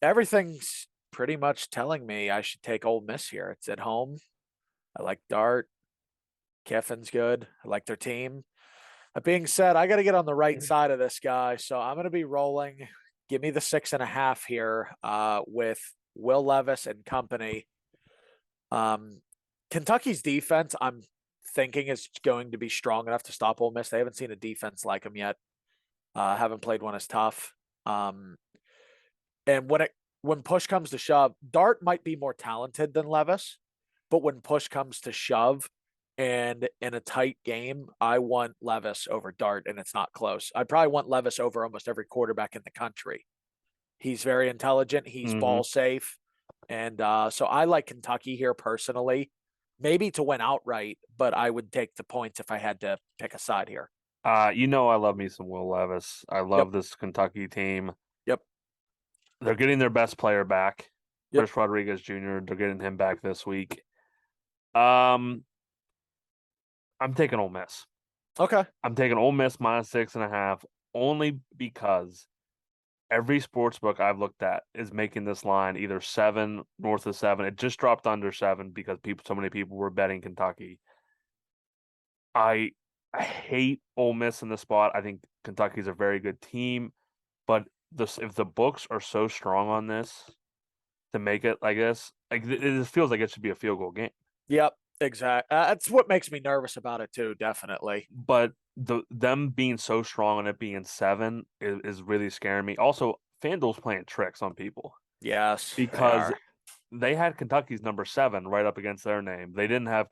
S2: Everything's pretty much telling me I should take Ole Miss here. It's at home. I like Dart. Kiffin's good. I like their team. That being said, I got to get on the right side of this guy, so I'm going to be rolling. Give me the 6.5 here with Will Levis and company. Kentucky's defense, I'm thinking, is going to be strong enough to stop Ole Miss. They haven't seen a defense like them yet. Haven't played one as tough. And when push comes to shove, Dart might be more talented than Levis, but when push comes to shove and in a tight game, I want Levis over Dart, and it's not close. I probably want Levis over almost every quarterback in the country. He's very intelligent. He's ball safe. And so I like Kentucky here personally, maybe to win outright, but I would take the points if I had to pick a side here.
S1: I love me some Will Levis. I love this Kentucky team.
S2: Yep.
S1: They're getting their best player back,
S2: Yep.
S1: Chris Rodriguez Jr. They're getting him back this week. I'm taking Ole Miss.
S2: Okay.
S1: I'm taking Ole Miss minus 6.5 only because every sports book I've looked at is making this line either 7, north of 7. It just dropped under 7 because so many people were betting Kentucky. I hate Ole Miss in this spot. I think Kentucky's a very good team, but if the books are so strong on this to make it like this, like it feels like it should be a field goal game.
S2: Yep. Exactly. That's what makes me nervous about it too. Definitely.
S1: But them being so strong on it being 7 is really scaring me. Also, FanDuel's playing tricks on people.
S2: Yes,
S1: because they had Kentucky's number 7 right up against their name. They didn't have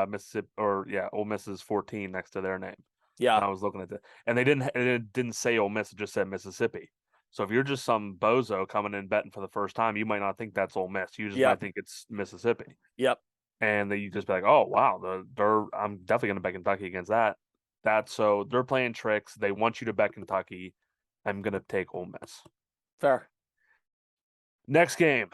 S1: Mississippi Ole Miss's 14 next to their name.
S2: Yeah.
S1: And I was looking at it, and it didn't say Ole Miss; it just said Mississippi. So if you're just some bozo coming in betting for the first time, you might not think that's Ole Miss. You just might think it's Mississippi.
S2: Yep.
S1: And then you just be like, oh wow, I'm definitely going to bet Kentucky against that. So they're playing tricks. They want you to bet Kentucky. I'm going to take Ole Miss.
S2: Fair.
S1: Next game,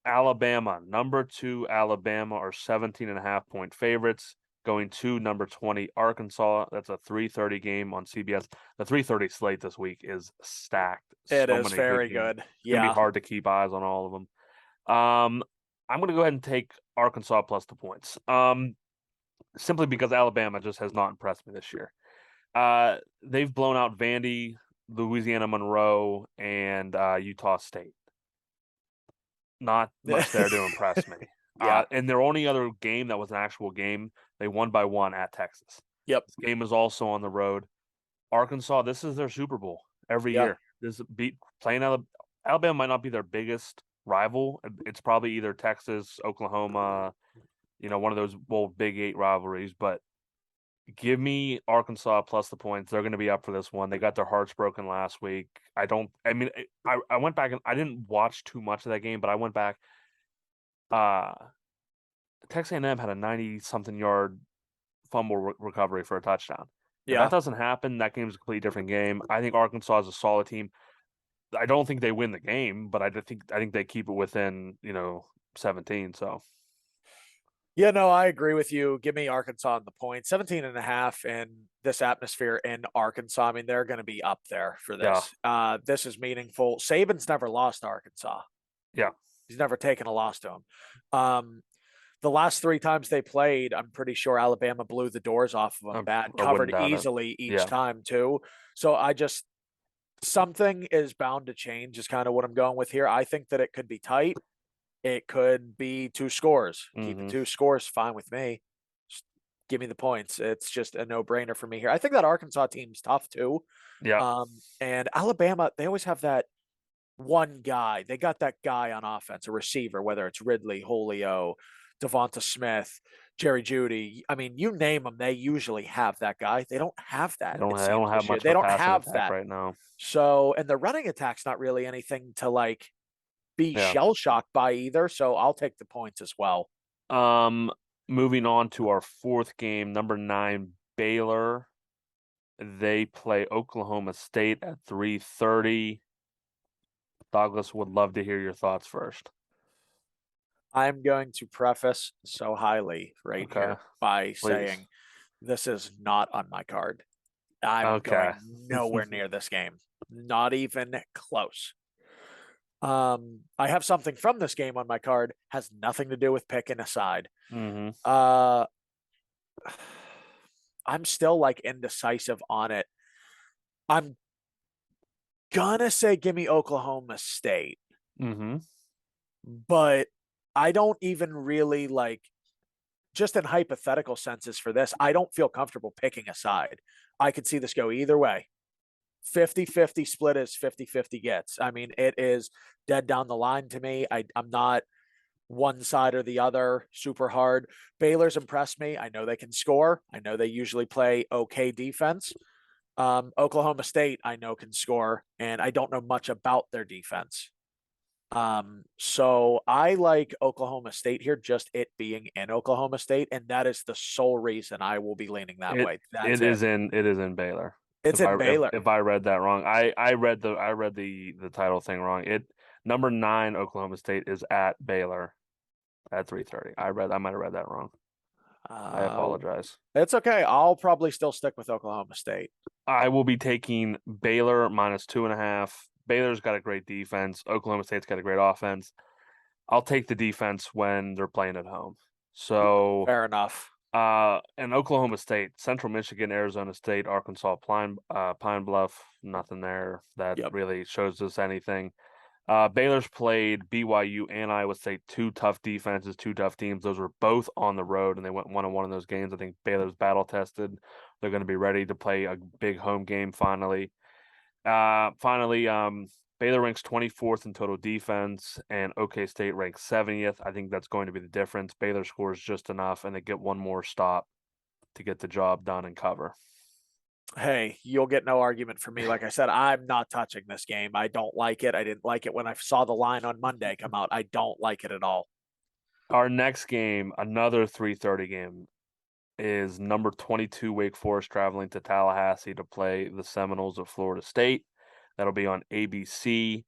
S1: Alabama. Number 2 Alabama are 17.5-point favorites going to number 20 Arkansas. That's a 3:30 game on CBS. The 3:30 slate this week is stacked.
S2: It is very good.
S1: Yeah, it's gonna be hard to keep eyes on all of them. I'm going to go ahead and take Arkansas plus the points. Simply because Alabama just has not impressed me this year. They've blown out Vandy, Louisiana Monroe, and Utah State. Not much there to impress me. And their only other game that was an actual game, they won by 1 at Texas.
S2: Yep.
S1: This game is also on the road. Arkansas, this is their Super Bowl every year. Playing Alabama might not be their biggest rival. It's probably either Texas, Oklahoma, one of those Big 8 rivalries, but give me Arkansas plus the points. They're going to be up for this one. They got their hearts broken last week. I went back and I didn't watch too much of that game, but I went back. Texas A&M had a 90-something yard fumble recovery for a touchdown. If that doesn't happen, that game's a completely different game. I think Arkansas is a solid team. I don't think they win the game, but I think they keep it within 17. So.
S2: Yeah, no, I agree with you. Give me Arkansas on the point. 17.5 in this atmosphere in Arkansas. I mean, they're going to be up there for this. Yeah. This is meaningful. Saban's never lost to Arkansas.
S1: Yeah.
S2: He's never taken a loss to him. The last 3 times they played, I'm pretty sure Alabama blew the doors off of them bad, covered easily each time too. So something is bound to change is kind of what I'm going with here. I think that it could be tight. It could be 2 scores. Keep it 2 scores, fine with me. Just give me the points. It's just a no-brainer for me here. I think that Arkansas team's tough too.
S1: Yeah.
S2: And Alabama, they always have that one guy. They got that guy on offense, a receiver, whether it's Ridley, Julio, Devonta Smith, Jerry Jeudy. I mean, you name them, they usually have that guy. They don't have that.
S1: They don't have much.
S2: They don't have that
S1: right now.
S2: So, and the running attack's not really anything to be shell-shocked by either, so I'll take the points as well.
S1: Moving on to our 4th game, number 9 Baylor. They play Oklahoma State at 3:30. Douglas, would love to hear your thoughts first.
S2: I'm going to preface so highly here by saying this is not on my card. I'm
S1: Okay.
S2: going nowhere near this game. Not even close. I have something from this game on my card. Has nothing to do with picking a side.
S1: Mm-hmm.
S2: I'm still like indecisive on it. I'm gonna say give me Oklahoma State,
S1: Mm-hmm.
S2: but I don't even really like, just in hypothetical senses for this, I don't feel comfortable picking a side. I could see this go either way. 50-50 split is 50-50 gets. I mean, it is dead down the line to me. I'm not one side or the other super hard. Baylor's impressed me. I know they can score. I know they usually play okay defense. Oklahoma State, I know can score, and I don't know much about their defense. So I like Oklahoma State here, just it being in Oklahoma State, and that is the sole reason I will be leaning that way. That's it.
S1: It is in Baylor.
S2: It's in Baylor.
S1: If I read that wrong, I read the title thing wrong. Number 9 Oklahoma State is at Baylor at 3:30. I might have read that wrong. I apologize.
S2: It's okay. I'll probably still stick with Oklahoma State.
S1: I will be taking Baylor -2.5. Baylor's got a great defense. Oklahoma State's got a great offense. I'll take the defense when they're playing at home. So
S2: fair enough.
S1: And Oklahoma State, Central Michigan, Arizona State, Arkansas, Pine Bluff, nothing there that really shows us anything. Baylor's played BYU and Iowa State, 2 tough defenses, 2 tough teams. Those were both on the road, and they went 1-1 in those games. I think Baylor's battle tested. They're going to be ready to play a big home game finally. Baylor ranks 24th in total defense, and OK State ranks 70th. I think that's going to be the difference. Baylor scores just enough, and they get one more stop to get the job done and cover.
S2: Hey, you'll get no argument from me. Like I said, I'm not touching this game. I don't like it. I didn't like it when I saw the line on Monday come out. I don't like it at all.
S1: Our next game, another 3:30 game, is number 22 Wake Forest traveling to Tallahassee to play the Seminoles of Florida State. That'll be on ABC.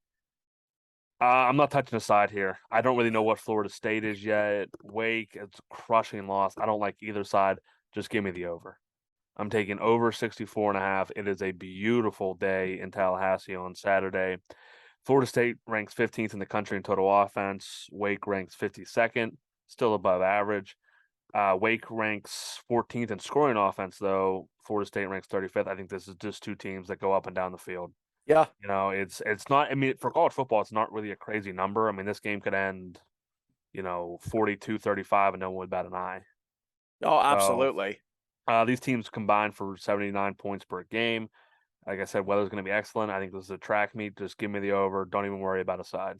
S1: I'm not touching a side here. I don't really know what Florida State is yet. Wake, it's a crushing loss. I don't like either side. Just give me the over. I'm taking over 64.5. It is a beautiful day in Tallahassee on Saturday. Florida State ranks 15th in the country in total offense. Wake ranks 52nd, still above average. Wake ranks 14th in scoring offense, though. Florida State ranks 35th. I think this is just 2 teams that go up and down the field.
S2: Yeah.
S1: You know, it's not, I mean, for college football, it's not really a crazy number. I mean, this game could end, 42-35 and no one would bat an eye.
S2: Oh, absolutely.
S1: These teams combine for 79 points per game. Like I said, weather's going to be excellent. I think this is a track meet. Just give me the over. Don't even worry about a side.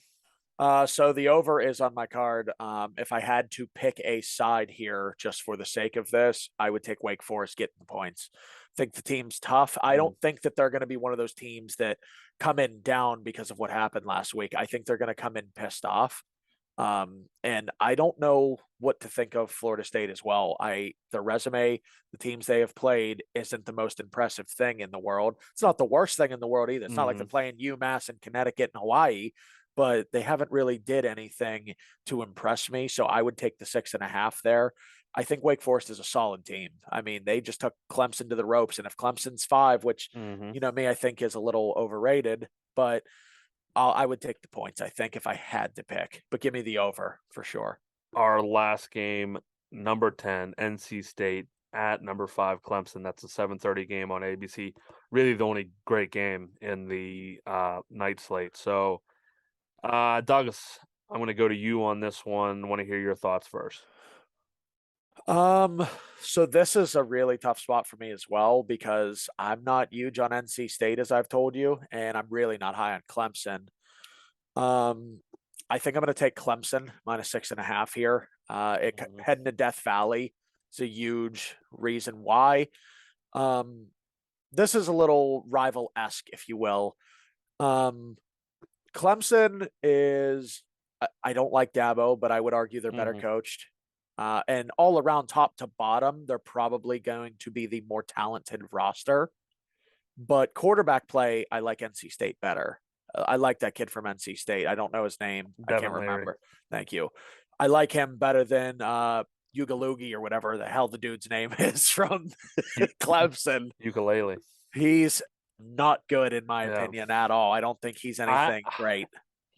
S2: So the over is on my card. If I had to pick a side here, just for the sake of this, I would take Wake Forest getting the points. I think the team's tough. I don't think that they're going to be one of those teams that come in down because of what happened last week. I think they're going to come in pissed off. And I don't know what to think of Florida State as well. Their resume, the teams they have played, isn't the most impressive thing in the world. It's not the worst thing in the world either. It's not like they're playing UMass and Connecticut and Hawaii, but they haven't really did anything to impress me. So I would take the 6.5 there. I think Wake Forest is a solid team. I mean, they just took Clemson to the ropes, and if Clemson's 5, which I think is a little overrated, but I would take the points, I think, if I had to pick, but give me the over for sure.
S1: Our last game, number 10, NC State at number 5, Clemson. That's a 7:30 game on ABC. Really the only great game in the night slate. So, Douglas, I'm going to go to you on this one. I want to hear your thoughts first.
S2: So this is a really tough spot for me as well, because I'm not huge on NC State, as I've told you, and I'm really not high on Clemson. I think I'm going to take Clemson -6.5 here. Heading to Death Valley is a huge reason why. This is a little rival-esque, if you will. Clemson is, I don't like Dabo, but I would argue they're better coached. And all around, top to bottom, they're probably going to be the more talented roster. But quarterback play, I like NC State better. I like that kid from NC State. I don't know his name. I can't remember. Thank you. I like him better than Ugalugi or whatever the hell the dude's name is from Clemson.
S1: Ukulele.
S2: He's not good in my
S1: Yeah.
S2: opinion at all. I don't think he's anything great.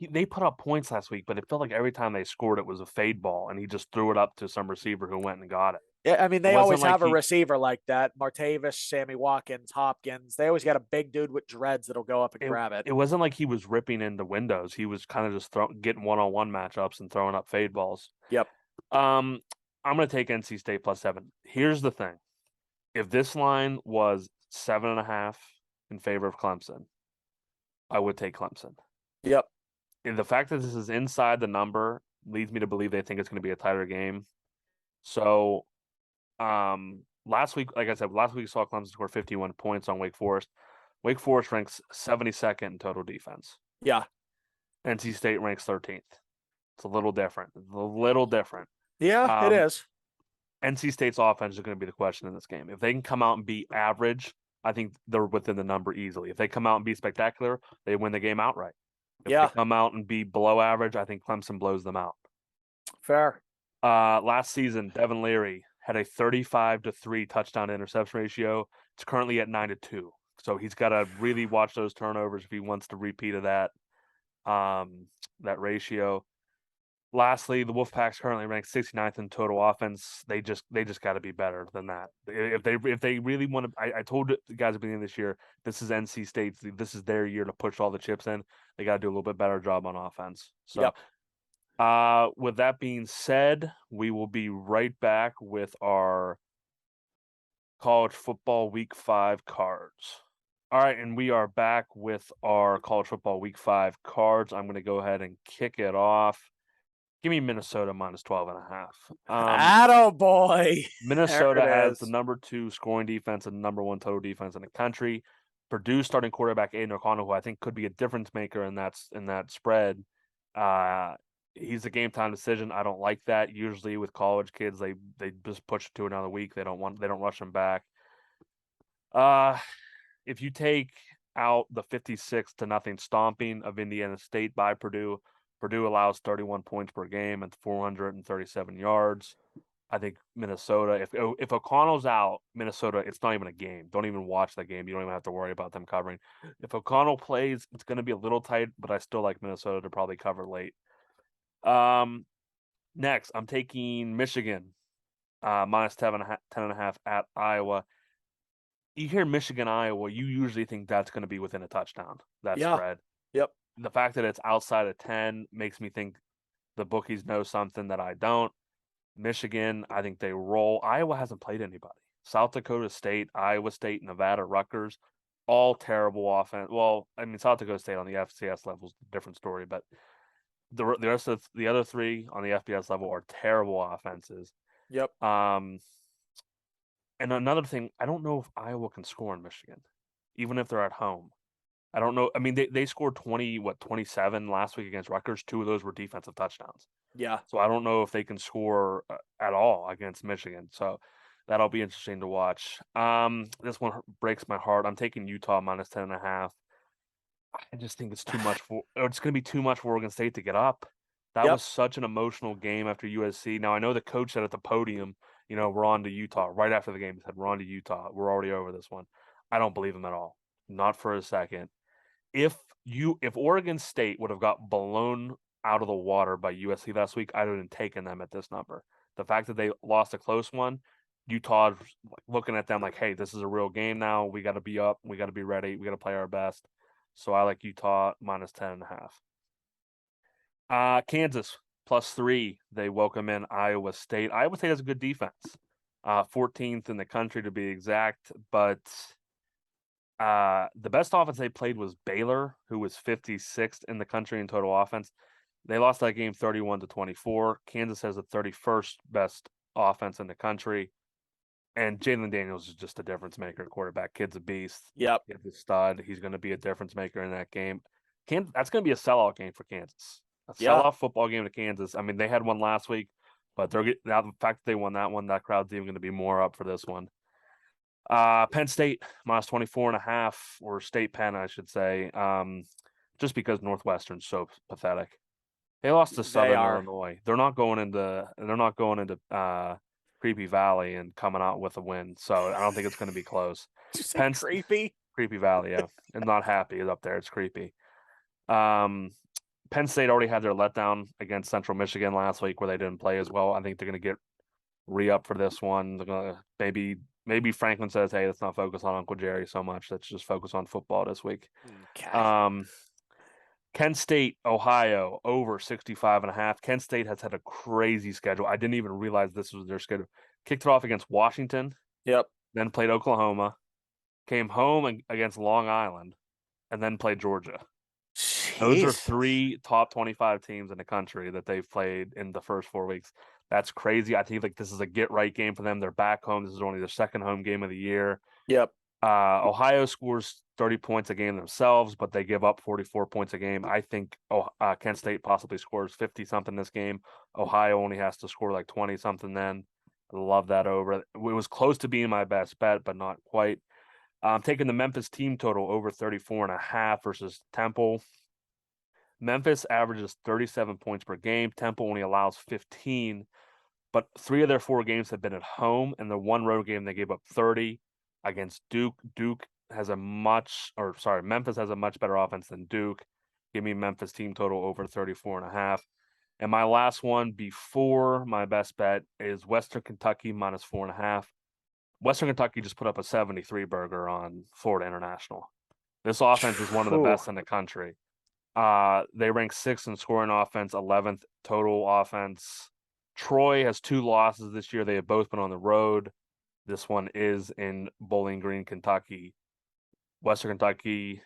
S1: They put up points last week, but it felt like every time they scored, it was a fade ball, and he just threw it up to some receiver who went and got it.
S2: Yeah, I mean,
S1: It
S2: they
S1: wasn't
S2: always
S1: like
S2: have a receiver like that. Martavis, Sammy Watkins, Hopkins. They always got a big dude with dreads that'll go up and grab it.
S1: It wasn't like he was ripping into windows. He was kind of just getting one-on-one matchups and throwing up fade balls.
S2: Yep.
S1: I'm going to take NC State +7. Here's the thing. If this line was 7.5 in favor of Clemson, I would take Clemson.
S2: Yep.
S1: And the fact that this is inside the number leads me to believe they think it's going to be a tighter game. So, last week, like I said, we saw Clemson score 51 points on Wake Forest. Wake Forest ranks 72nd in total defense.
S2: Yeah.
S1: NC State ranks 13th. It's a little different.
S2: Yeah, it is.
S1: NC State's offense is going to be the question in this game. If they can come out and be average, I think they're within the number easily. If they come out and be spectacular, they win the game outright. If they come out and be below average, I think Clemson blows them out.
S2: Fair.
S1: Last season, Devin Leary had a 35-3 touchdown to interception ratio. It's currently at 9-2. So he's got to really watch those turnovers if he wants to repeat of that ratio. Lastly, the Wolfpack's currently ranked 69th in total offense. They just got to be better than that. If they really want to, I told the guys at the beginning of this year, this is NC State's. This is their year to push all the chips in. They got to do a little bit better job on offense. So, with that being said, we will be right back with our college football Week 5 cards. All right, and we are back with our college football Week 5 cards. I'm going to go ahead and kick it off. Give me Minnesota -12.5.
S2: Attaboy.
S1: Minnesota has the number 2 scoring defense and number 1 total defense in the country. Purdue starting quarterback Aiden O'Connell, who I think could be a difference maker in that spread. He's a game time decision. I don't like that. Usually with college kids, they just push it to another week. They don't rush them back. If you take out the 56-0 stomping of Indiana State by Purdue allows 31 points per game and 437 yards. I think Minnesota, if O'Connell's out, Minnesota, it's not even a game. Don't even watch that game. You don't even have to worry about them covering. If O'Connell plays, it's going to be a little tight, but I still like Minnesota to probably cover late. Next, I'm taking Michigan -10.5 at Iowa. You hear Michigan, Iowa, you usually think that's going to be within a touchdown, that spread.
S2: Yep.
S1: The fact that it's outside of 10 makes me think the bookies know something that I don't. Michigan, I think they roll. Iowa hasn't played anybody. South Dakota State, Iowa State, Nevada, Rutgers, all terrible offense. Well, I mean, South Dakota State on the FCS level is a different story, but the rest of the other three on the FBS level are terrible offenses.
S2: Yep.
S1: And another thing, I don't know if Iowa can score in Michigan, even if they're at home. I don't know. I mean, they scored 27 last week against Rutgers. 2 of those were defensive touchdowns.
S2: Yeah.
S1: So I don't know if they can score at all against Michigan. So that'll be interesting to watch. This one breaks my heart. I'm taking Utah -10.5. I just think it's too much it's going to be too much for Oregon State to get up. That was such an emotional game after USC. Now, I know the coach said at the podium, we're on to Utah. Right after the game, he said, we're on to Utah. We're already over this one. I don't believe him at all. Not for a second. If Oregon State would have got blown out of the water by USC last week, I would have taken them at this number. The fact that they lost a close one, Utah's looking at them like, hey, this is a real game now. We got to be up. We got to be ready. We got to play our best. So I like Utah -10.5. Kansas +3. They welcome in Iowa State. Iowa State has a good defense. 14th in the country to be exact, but the best offense they played was Baylor, who was 56th in the country in total offense. They lost that game 31-24. Kansas has the 31st best offense in the country. And Jalen Daniels is just a difference maker quarterback. Kid's a beast.
S2: Yep.
S1: Kid's a stud. He's going to be a difference maker in that game. That's going to be a sellout game for Kansas. A sellout football game to Kansas. I mean, they had one last week, but now the fact that they won that one, that crowd's even going to be more up for this one. Penn State -24.5, or State Penn, I should say, just because Northwestern's so pathetic. They lost to Southern Illinois. They're not going into Creepy Valley and coming out with a win. So I don't think it's going to be close.
S2: Creepy?
S1: Creepy Valley, yeah. And not happy up there. It's creepy. Penn State already had their letdown against Central Michigan last week where they didn't play as well. I think they're going to get re-up for this one. They're gonna maybe Franklin says, "Hey, let's not focus on Uncle Jerry so much. Let's just focus on football this week."
S2: Okay.
S1: Kent State, Ohio, over 65.5. Kent State has had a crazy schedule. I didn't even realize this was their schedule. Kicked it off against Washington,
S2: Yep.
S1: then played Oklahoma, came home against Long Island, and then played Georgia. Those are
S2: Jeez.
S1: 3 top 25 teams in the country that they've played in the first 4 weeks. That's crazy. I think like this is a get right game for them. They're back home. This is only their second home game of the year.
S2: Yep.
S1: Ohio scores 30 points a game themselves, but they give up 44 points a game. I think Kent State possibly scores 50 something this game. Ohio only has to score like 20 something then. I love that over. It was close to being my best bet, but not quite. I'm taking the Memphis team total over 34.5 versus Temple. Memphis averages 37 points per game. Temple only allows 15, but 3 of their 4 games have been at home, and the one road game they gave up 30 against Duke. Memphis has a much better offense than Duke. Give me Memphis team total over 34.5. And my last one before my best bet is Western Kentucky minus 4.5. Western Kentucky just put up a 73 burger on Florida International. This offense is one of the best in the country. They rank 6th in scoring offense, 11th total offense. Troy has 2 losses this year. They have both been on the road. This one is in Bowling Green, Kentucky. Western Kentucky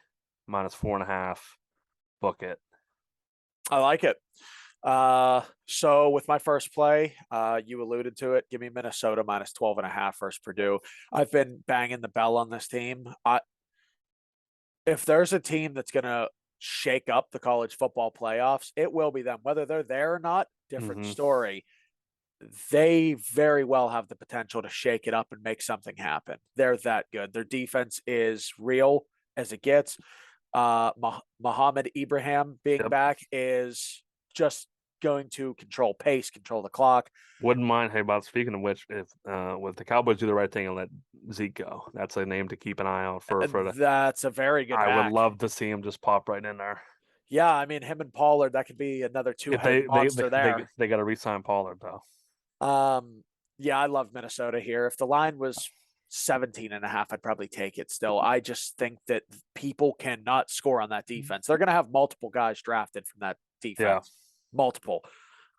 S1: minus 4.5. Book it.
S2: I like it. So with my first play, you alluded to it. Give me Minnesota minus 12.5 versus Purdue. I've been banging the bell on this team. If there's a team that's going to shake up the college football playoffs, it will be them. Whether they're there or not, different story. They very well have the potential to shake it up and make something happen. They're that good. Their defense is real as it gets. Muhammad Ibrahim being back is just going to control pace, control the clock.
S1: Wouldn't mind. Hey, about speaking of which, if the Cowboys do the right thing and let Zeke go, that's a name to keep an eye out for.
S2: That's a very good.
S1: I would love to see him just pop right in there.
S2: Yeah, I mean him and Pollard, that could be another two-headed monster there.
S1: They got to re-sign Pollard though.
S2: Yeah, I love Minnesota here. If the line was 17.5, I'd probably take it still. I just think that people cannot score on that defense. They're going to have multiple guys drafted from that defense. Yeah. Multiple.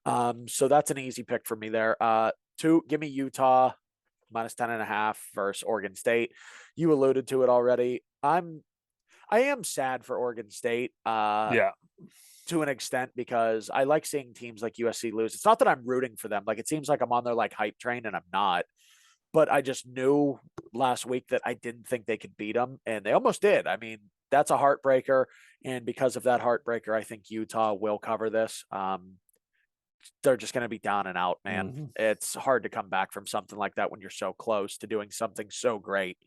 S2: So that's an easy pick for me there. 2, give me Utah minus 10.5 versus Oregon State. You alluded to it already. I am sad for Oregon State.
S1: Yeah.
S2: To an extent, because I like seeing teams like USC lose. It's not that I'm rooting for them. Like, it seems like I'm on their like hype train, and I'm not. But I just knew last week that I didn't think they could beat them, and they almost did. I mean, that's a heartbreaker, and because of that heartbreaker, I think Utah will cover this. They're just going to be down and out, man. Mm-hmm. It's hard to come back from something like that when you're so close to doing something so great.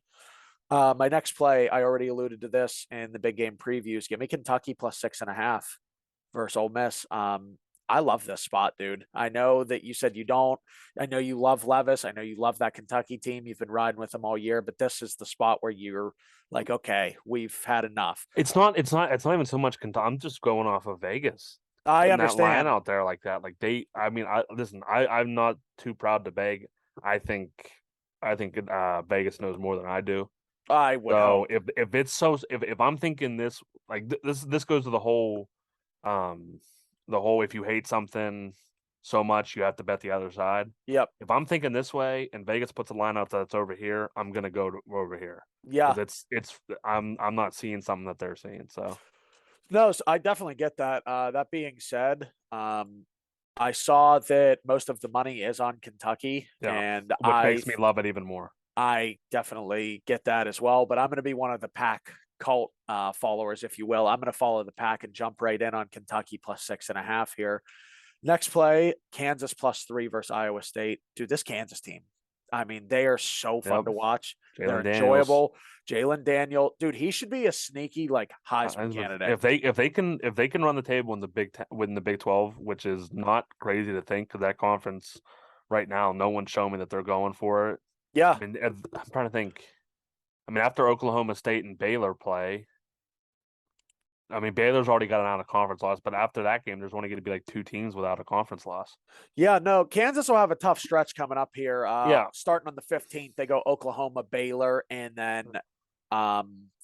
S2: My next play, I already alluded to this in the big game previews. Give me Kentucky plus 6.5 versus Ole Miss. I love this spot, dude. I know that you said you don't. I know you love Levis. I know you love that Kentucky team. You've been riding with them all year, but this is the spot where you're like, okay, we've had enough.
S1: It's not even so much Kentucky. I'm just going off of Vegas.
S2: I understand.
S1: That line out there like that. Like I'm not too proud to beg. I think Vegas knows more than I do.
S2: I would.
S1: So if I'm thinking this, like this goes to the whole if you hate something so much you have to bet the other side.
S2: Yep.
S1: If I'm thinking this way and Vegas puts a line out that's over here, I'm gonna go over here.
S2: Yeah.
S1: I'm not seeing something that they're seeing. So
S2: no, so I definitely get that. That being said, I saw that most of the money is on Kentucky, and
S1: which makes me love it even more.
S2: I definitely get that as well, but I'm going to be one of the pack cult followers, if you will. I'm going to follow the pack and jump right in on Kentucky plus 6.5 here. Next play, Kansas plus 3 versus Iowa State. Dude, this Kansas team, I mean, they are so fun to watch. They're enjoyable. Jalen Daniel, dude, he should be a sneaky like Heisman candidate.
S1: If they can run the table in the Big 12, which is not crazy to think, because that conference right now, no one's showing me that they're going for it.
S2: Yeah,
S1: I mean, I'm trying to think. I mean, after Oklahoma State and Baylor play, I mean, Baylor's already got an out of conference loss, but after that game, there's only going to be like 2 teams without a conference loss.
S2: Yeah, no, Kansas will have a tough stretch coming up here.
S1: Yeah.
S2: Starting on the 15th, they go Oklahoma, Baylor, and then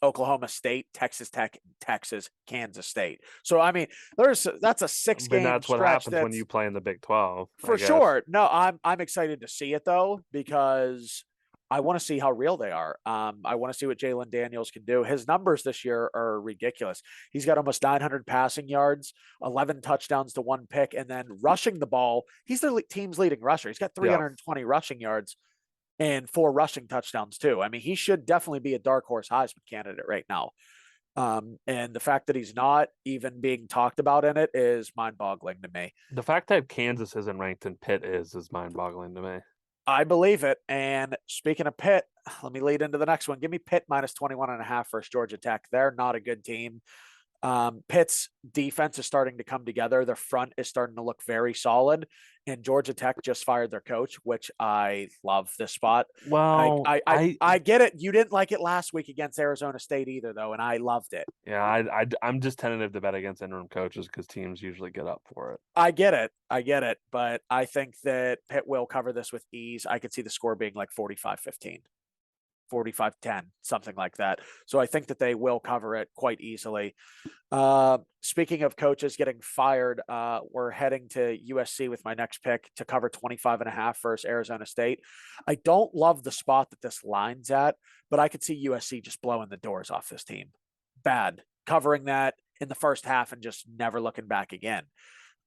S2: Oklahoma State, Texas Tech, Texas, Kansas State. So I mean, that's a 6-game
S1: that's what
S2: stretch.
S1: happens when you play in the Big 12.
S2: For sure. No, I'm excited to see it though, because I want to see how real they are. I want to see what Jalen Daniels can do. His numbers this year are ridiculous. He's got almost 900 passing yards, 11 touchdowns to 1 pick, and then rushing the ball. He's the team's leading rusher. He's got 320 rushing yards and 4 rushing touchdowns too. I mean, he should definitely be a dark horse Heisman candidate right now. And the fact that he's not even being talked about in it is mind-boggling to me.
S1: The fact that Kansas isn't ranked in Pitt is mind-boggling to me.
S2: I believe it. And speaking of Pitt, let me lead into the next one. Give me Pitt minus 21.5 versus Georgia Tech. They're not a good team. Pitt's defense is starting to come together. Their front is starting to look very solid. And Georgia Tech just fired their coach, which I love this spot.
S1: Well,
S2: I get it. You didn't like it last week against Arizona State either, though, and I loved it.
S1: Yeah, I'm just tentative to bet against interim coaches because teams usually get up for it.
S2: I get it. But I think that Pitt will cover this with ease. I could see the score being like 45-15. 45-10, something like that. So I think that they will cover it quite easily. Speaking of coaches getting fired, we're heading to USC with my next pick to cover 25.5 versus Arizona State. I don't love the spot that this line's at, but I could see USC just blowing the doors off this team. Bad. Covering that in the first half and just never looking back again.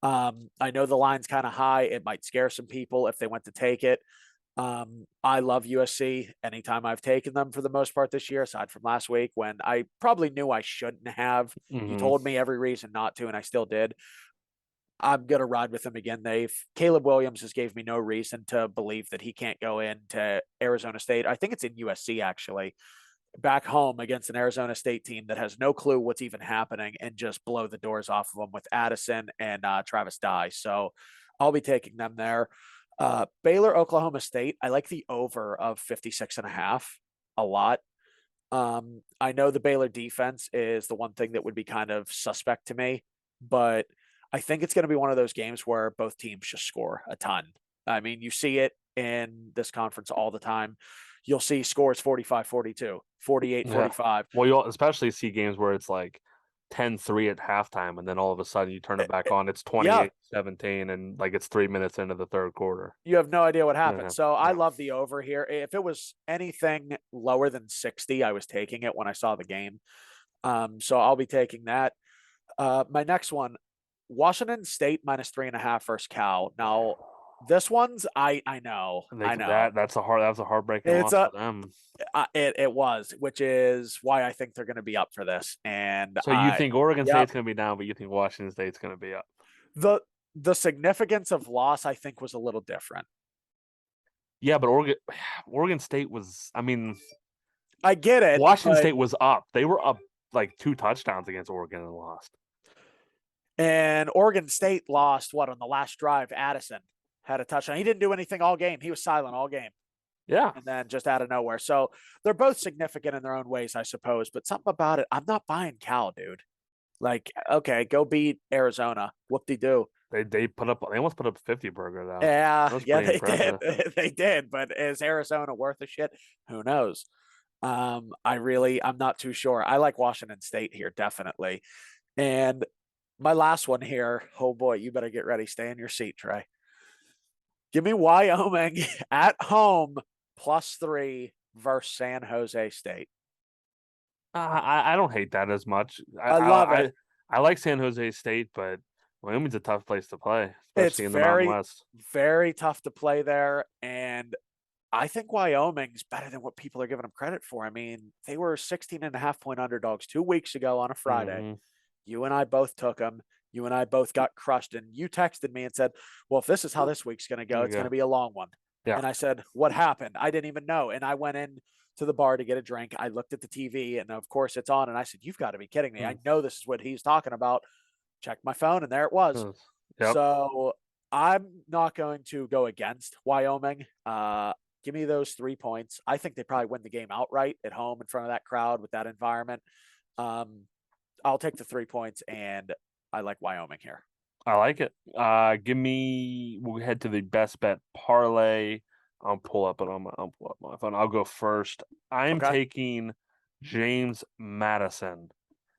S2: I know the line's kind of high. It might scare some people if they went to take it. I love USC anytime I've taken them for the most part this year, aside from last week when I probably knew I shouldn't have. Mm-hmm. You told me every reason not to, and I still did. I'm going to ride with them again. Caleb Williams has gave me no reason to believe that he can't go into Arizona State. I think it's in USC actually, back home against an Arizona State team that has no clue what's even happening and just blow the doors off of them with Addison and Travis Dye. So I'll be taking them there. Baylor, Oklahoma State. I like the over of 56.5 a lot. I know the Baylor defense is the one thing that would be kind of suspect to me, but I think it's going to be one of those games where both teams just score a ton. I mean, you see it in this conference all the time. You'll see scores 45-42, 48-45.
S1: Yeah. Well, you'll especially see games where it's like 10-3 at halftime, and then all of a sudden you turn it back on. It's 28-17, and like it's 3 minutes into the third quarter.
S2: You have no idea what happened. So I love the over here. If it was anything lower than 60, I was taking it when I saw the game. So I'll be taking that. My next one, Washington State minus 3.5 versus Cal. Now, this one's I know.
S1: That's a heartbreaking loss for them.
S2: It was, which is why I think they're going to be up for this. And
S1: so you think Oregon State's going to be down, but you think Washington State's going to be up.
S2: The significance of loss, I think, was a little different.
S1: Yeah, but Oregon State was. I mean,
S2: I get it.
S1: Washington State was up. They were up like 2 touchdowns against Oregon and lost.
S2: And Oregon State lost on the last drive. Addison had a touchdown. He didn't do anything all game. He was silent all game.
S1: Yeah.
S2: And then just out of nowhere. So they're both significant in their own ways, I suppose. But something about it, I'm not buying Cal, dude. Like, okay, go beat Arizona. Whoop-de-doo.
S1: They almost put up a 50 burger though.
S2: Yeah, they did. They did. But is Arizona worth a shit? Who knows? I'm not too sure. I like Washington State here, definitely. And my last one here, oh boy, you better get ready. Stay in your seat, Trey. Give me Wyoming at home +3 versus San Jose State.
S1: I don't hate that as much.
S2: I love it.
S1: I like San Jose State, but Wyoming's a tough place to play, especially in the Mountain West.
S2: Very tough to play there, and I think Wyoming's better than what people are giving them credit for. I mean, they were 16.5-point underdogs 2 weeks ago on a Friday. Mm-hmm. You and I both took them. You and I both got crushed. And you texted me and said, well, if this is how this week's going to go, it's going to be a long one. Yeah. And I said, what happened? I didn't even know. And I went in to the bar to get a drink. I looked at the TV, and of course it's on. And I said, you've got to be kidding me. I know this is what he's talking about. Checked my phone, and there it was. Yep. So I'm not going to go against Wyoming. Give me those 3 points. I think they probably win the game outright at home in front of that crowd with that environment. I'll take the 3 points, and I like Wyoming here.
S1: I like it. We'll head to the best bet parlay. I'll pull up my phone. I'll go first. I'm
S2: Okay.
S1: taking James Madison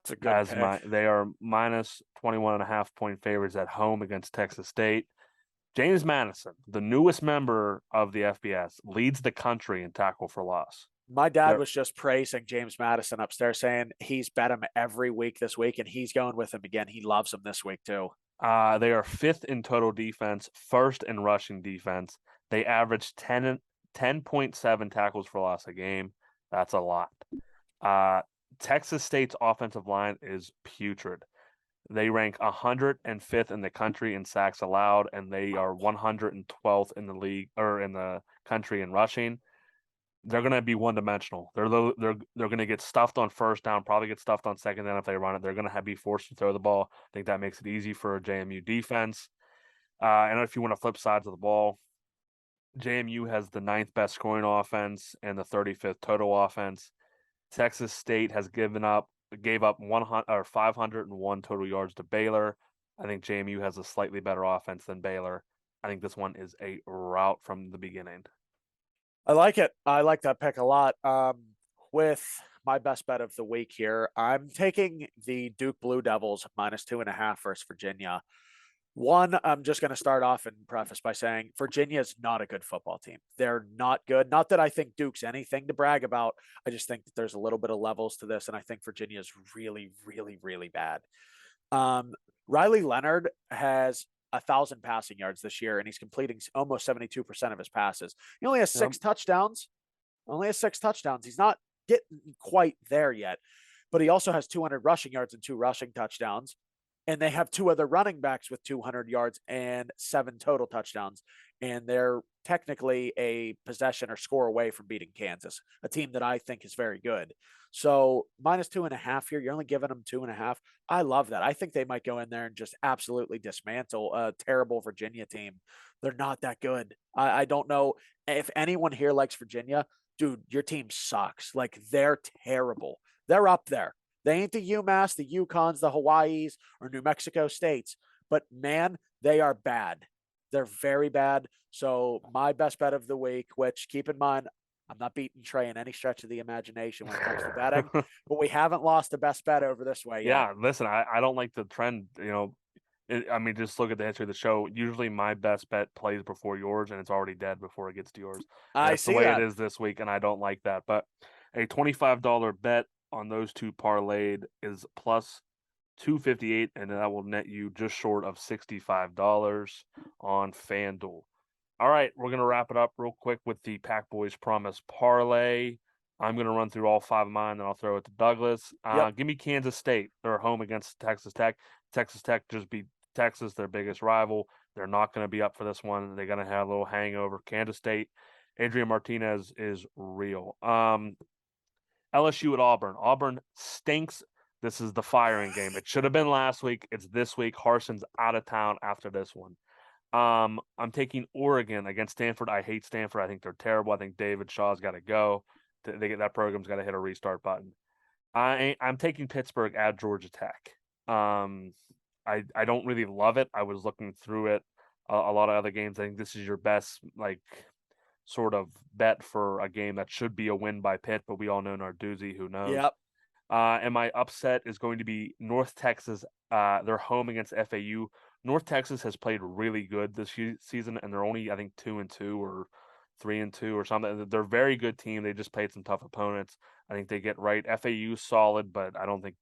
S2: It's a good
S1: they are minus 21.5 point favorites at home against Texas State. James Madison, the newest member of the FBS, leads the country in tackle for loss.
S2: My dad was just praising James Madison upstairs, saying he's bet him every week this week, and he's going with him again. He loves him this week too.
S1: They are fifth in total defense, first in rushing defense. They average 10.7 tackles for loss a game. That's a lot. Texas State's offensive line is putrid. They rank 105th in the country in sacks allowed, and they are 112th in the league or in the country in rushing. They're going to be one-dimensional. They're going to get stuffed on first down, probably get stuffed on second down if they run it. They're going to be forced to throw the ball. I think that makes it easy for a JMU defense. And if you want to flip sides of the ball, JMU has the 9th best scoring offense and the 35th total offense. Texas State gave up 501 total yards to Baylor. I think JMU has a slightly better offense than Baylor. I think this one is a rout from the beginning.
S2: I like it. I like that pick a lot. With my best bet of the week here, I'm taking the Duke Blue Devils minus 2.5 versus Virginia. One, I'm just going to start off and preface by saying Virginia's not a good football team. They're not good. Not that I think Duke's anything to brag about. I just think that there's a little bit of levels to this, and I think Virginia's really, really, really bad. Riley Leonard has 1,000 passing yards this year, and he's completing almost 72% of his passes. He only has 6 touchdowns. He's not getting quite there yet, but he also has 200 rushing yards and 2 rushing touchdowns. And they have 2 other running backs with 200 yards and 7 total touchdowns. And they're technically a possession or score away from beating Kansas, a team that I think is very good. So minus 2.5 here, you're only giving them 2.5. I love that. I think they might go in there and just absolutely dismantle a terrible Virginia team. They're not that good. I don't know if anyone here likes Virginia. Dude, your team sucks. Like, they're terrible. They're up there. They ain't the UMass, the UConns, the Hawaiis, or New Mexico States. But, man, they are bad. They're very bad. So my best bet of the week, which, keep in mind, I'm not beating Trey in any stretch of the imagination when it comes to betting, but we haven't lost a best bet over this way yet.
S1: Yeah, listen, I don't like the trend, just look at the history of the show. Usually my best bet plays before yours, and it's already dead before it gets to yours. That's the way it is this week, and I don't like that. But a $25 bet on those two parlayed is plus 258, and that will net you just short of $65 on FanDuel. All right, we're going to wrap it up real quick with the Pack Boys Promise Parlay. I'm going to run through all 5 of mine, then I'll throw it to Douglas. Give me Kansas State. They're home against Texas Tech. Texas Tech just beat Texas, their biggest rival. They're not going to be up for this one. They're going to have a little hangover. Kansas State, Adrian Martinez is real. LSU at Auburn. Auburn stinks. This is the firing game. It should have been last week. It's this week. Harson's out of town after this one. I'm taking Oregon against Stanford. I hate Stanford. I think they're terrible. I think David Shaw's got to go. That program's got to hit a restart button. I'm taking Pittsburgh at Georgia Tech. I don't really love it. I was looking through it. A lot of other games. I think this is your best sort of bet for a game that should be a win by Pitt, but we all know Narduzzi. Who knows?
S2: Yep.
S1: And my upset is going to be North Texas. They're home against FAU. North Texas has played really good this season, and they're only, I think, 2-2 or 3-2 or something. They're a very good team. They just played some tough opponents. I think they get right. FAU solid, but I don't think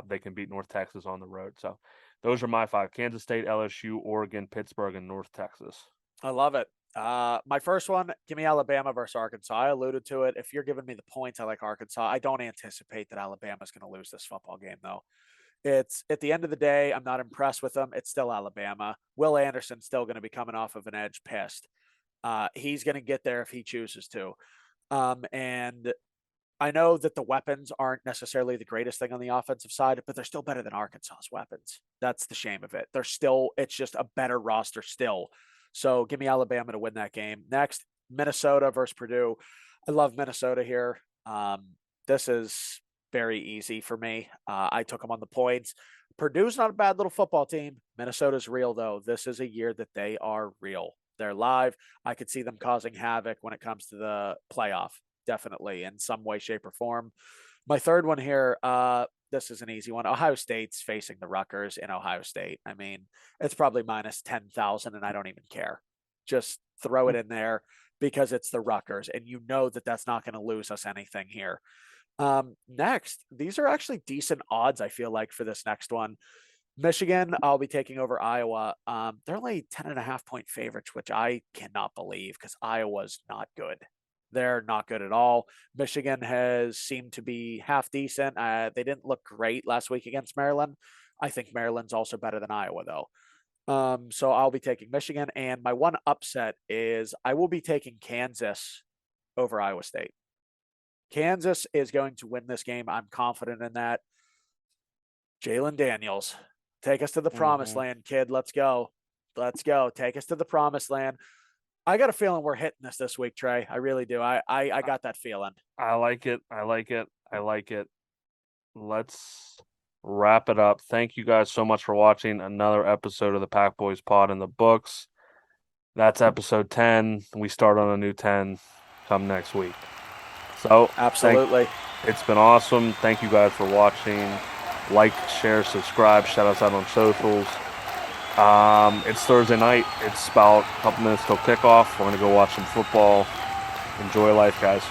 S1: they can beat North Texas on the road. So those are my 5: Kansas State, LSU, Oregon, Pittsburgh, and North Texas.
S2: I love it. My first one, give me Alabama versus Arkansas. I alluded to it. If you're giving me the points, I like Arkansas. I don't anticipate that Alabama's going to lose this football game, though. It's at the end of the day, I'm not impressed with them. It's still Alabama. Will Anderson's still going to be coming off of an edge pissed. He's going to get there if he chooses to. And I know that the weapons aren't necessarily the greatest thing on the offensive side, but they're still better than Arkansas's weapons. That's the shame of it. It's just a better roster still. So give me Alabama to win that game. Next, Minnesota versus Purdue. I love Minnesota here. This is very easy for me. I took them on the points. Purdue's not a bad little football team. Minnesota's real, though. This is a year that they are real. They're live. I could see them causing havoc when it comes to the playoff, definitely, in some way, shape, or form. My third one here, this is an easy one. Ohio State's facing the Rutgers in Ohio State. I mean, it's probably minus 10,000, and I don't even care. Just throw it in there because it's the Rutgers, and you know that that's not going to lose us anything here. Next, these are actually decent odds, I feel like, for this next one. Michigan, I'll be taking over Iowa. They're only 10.5-point favorites, which I cannot believe because Iowa's not good. They're not good at all. Michigan has seemed to be half decent. They didn't look great last week against Maryland. I think Maryland's also better than Iowa, though. So I'll be taking Michigan. And my one upset is I will be taking Kansas over Iowa State. Kansas is going to win this game. I'm confident in that. Jalen Daniels, take us to the promised land, kid. Let's go. Let's go. Take us to the promised land. I got a feeling we're hitting this week, Trey. I really do. I got that feeling.
S1: I like it. I like it. I like it. Let's wrap it up. Thank you guys so much for watching another episode of the Pack Boys Pod in the books. That's episode 10. We start on a new 10 come next week. So
S2: absolutely.
S1: It's been awesome. Thank you guys for watching. Like, share, subscribe. Shout us out on socials. It's Thursday night. It's about a couple minutes till kickoff. We're going to go watch some football. Enjoy life, guys.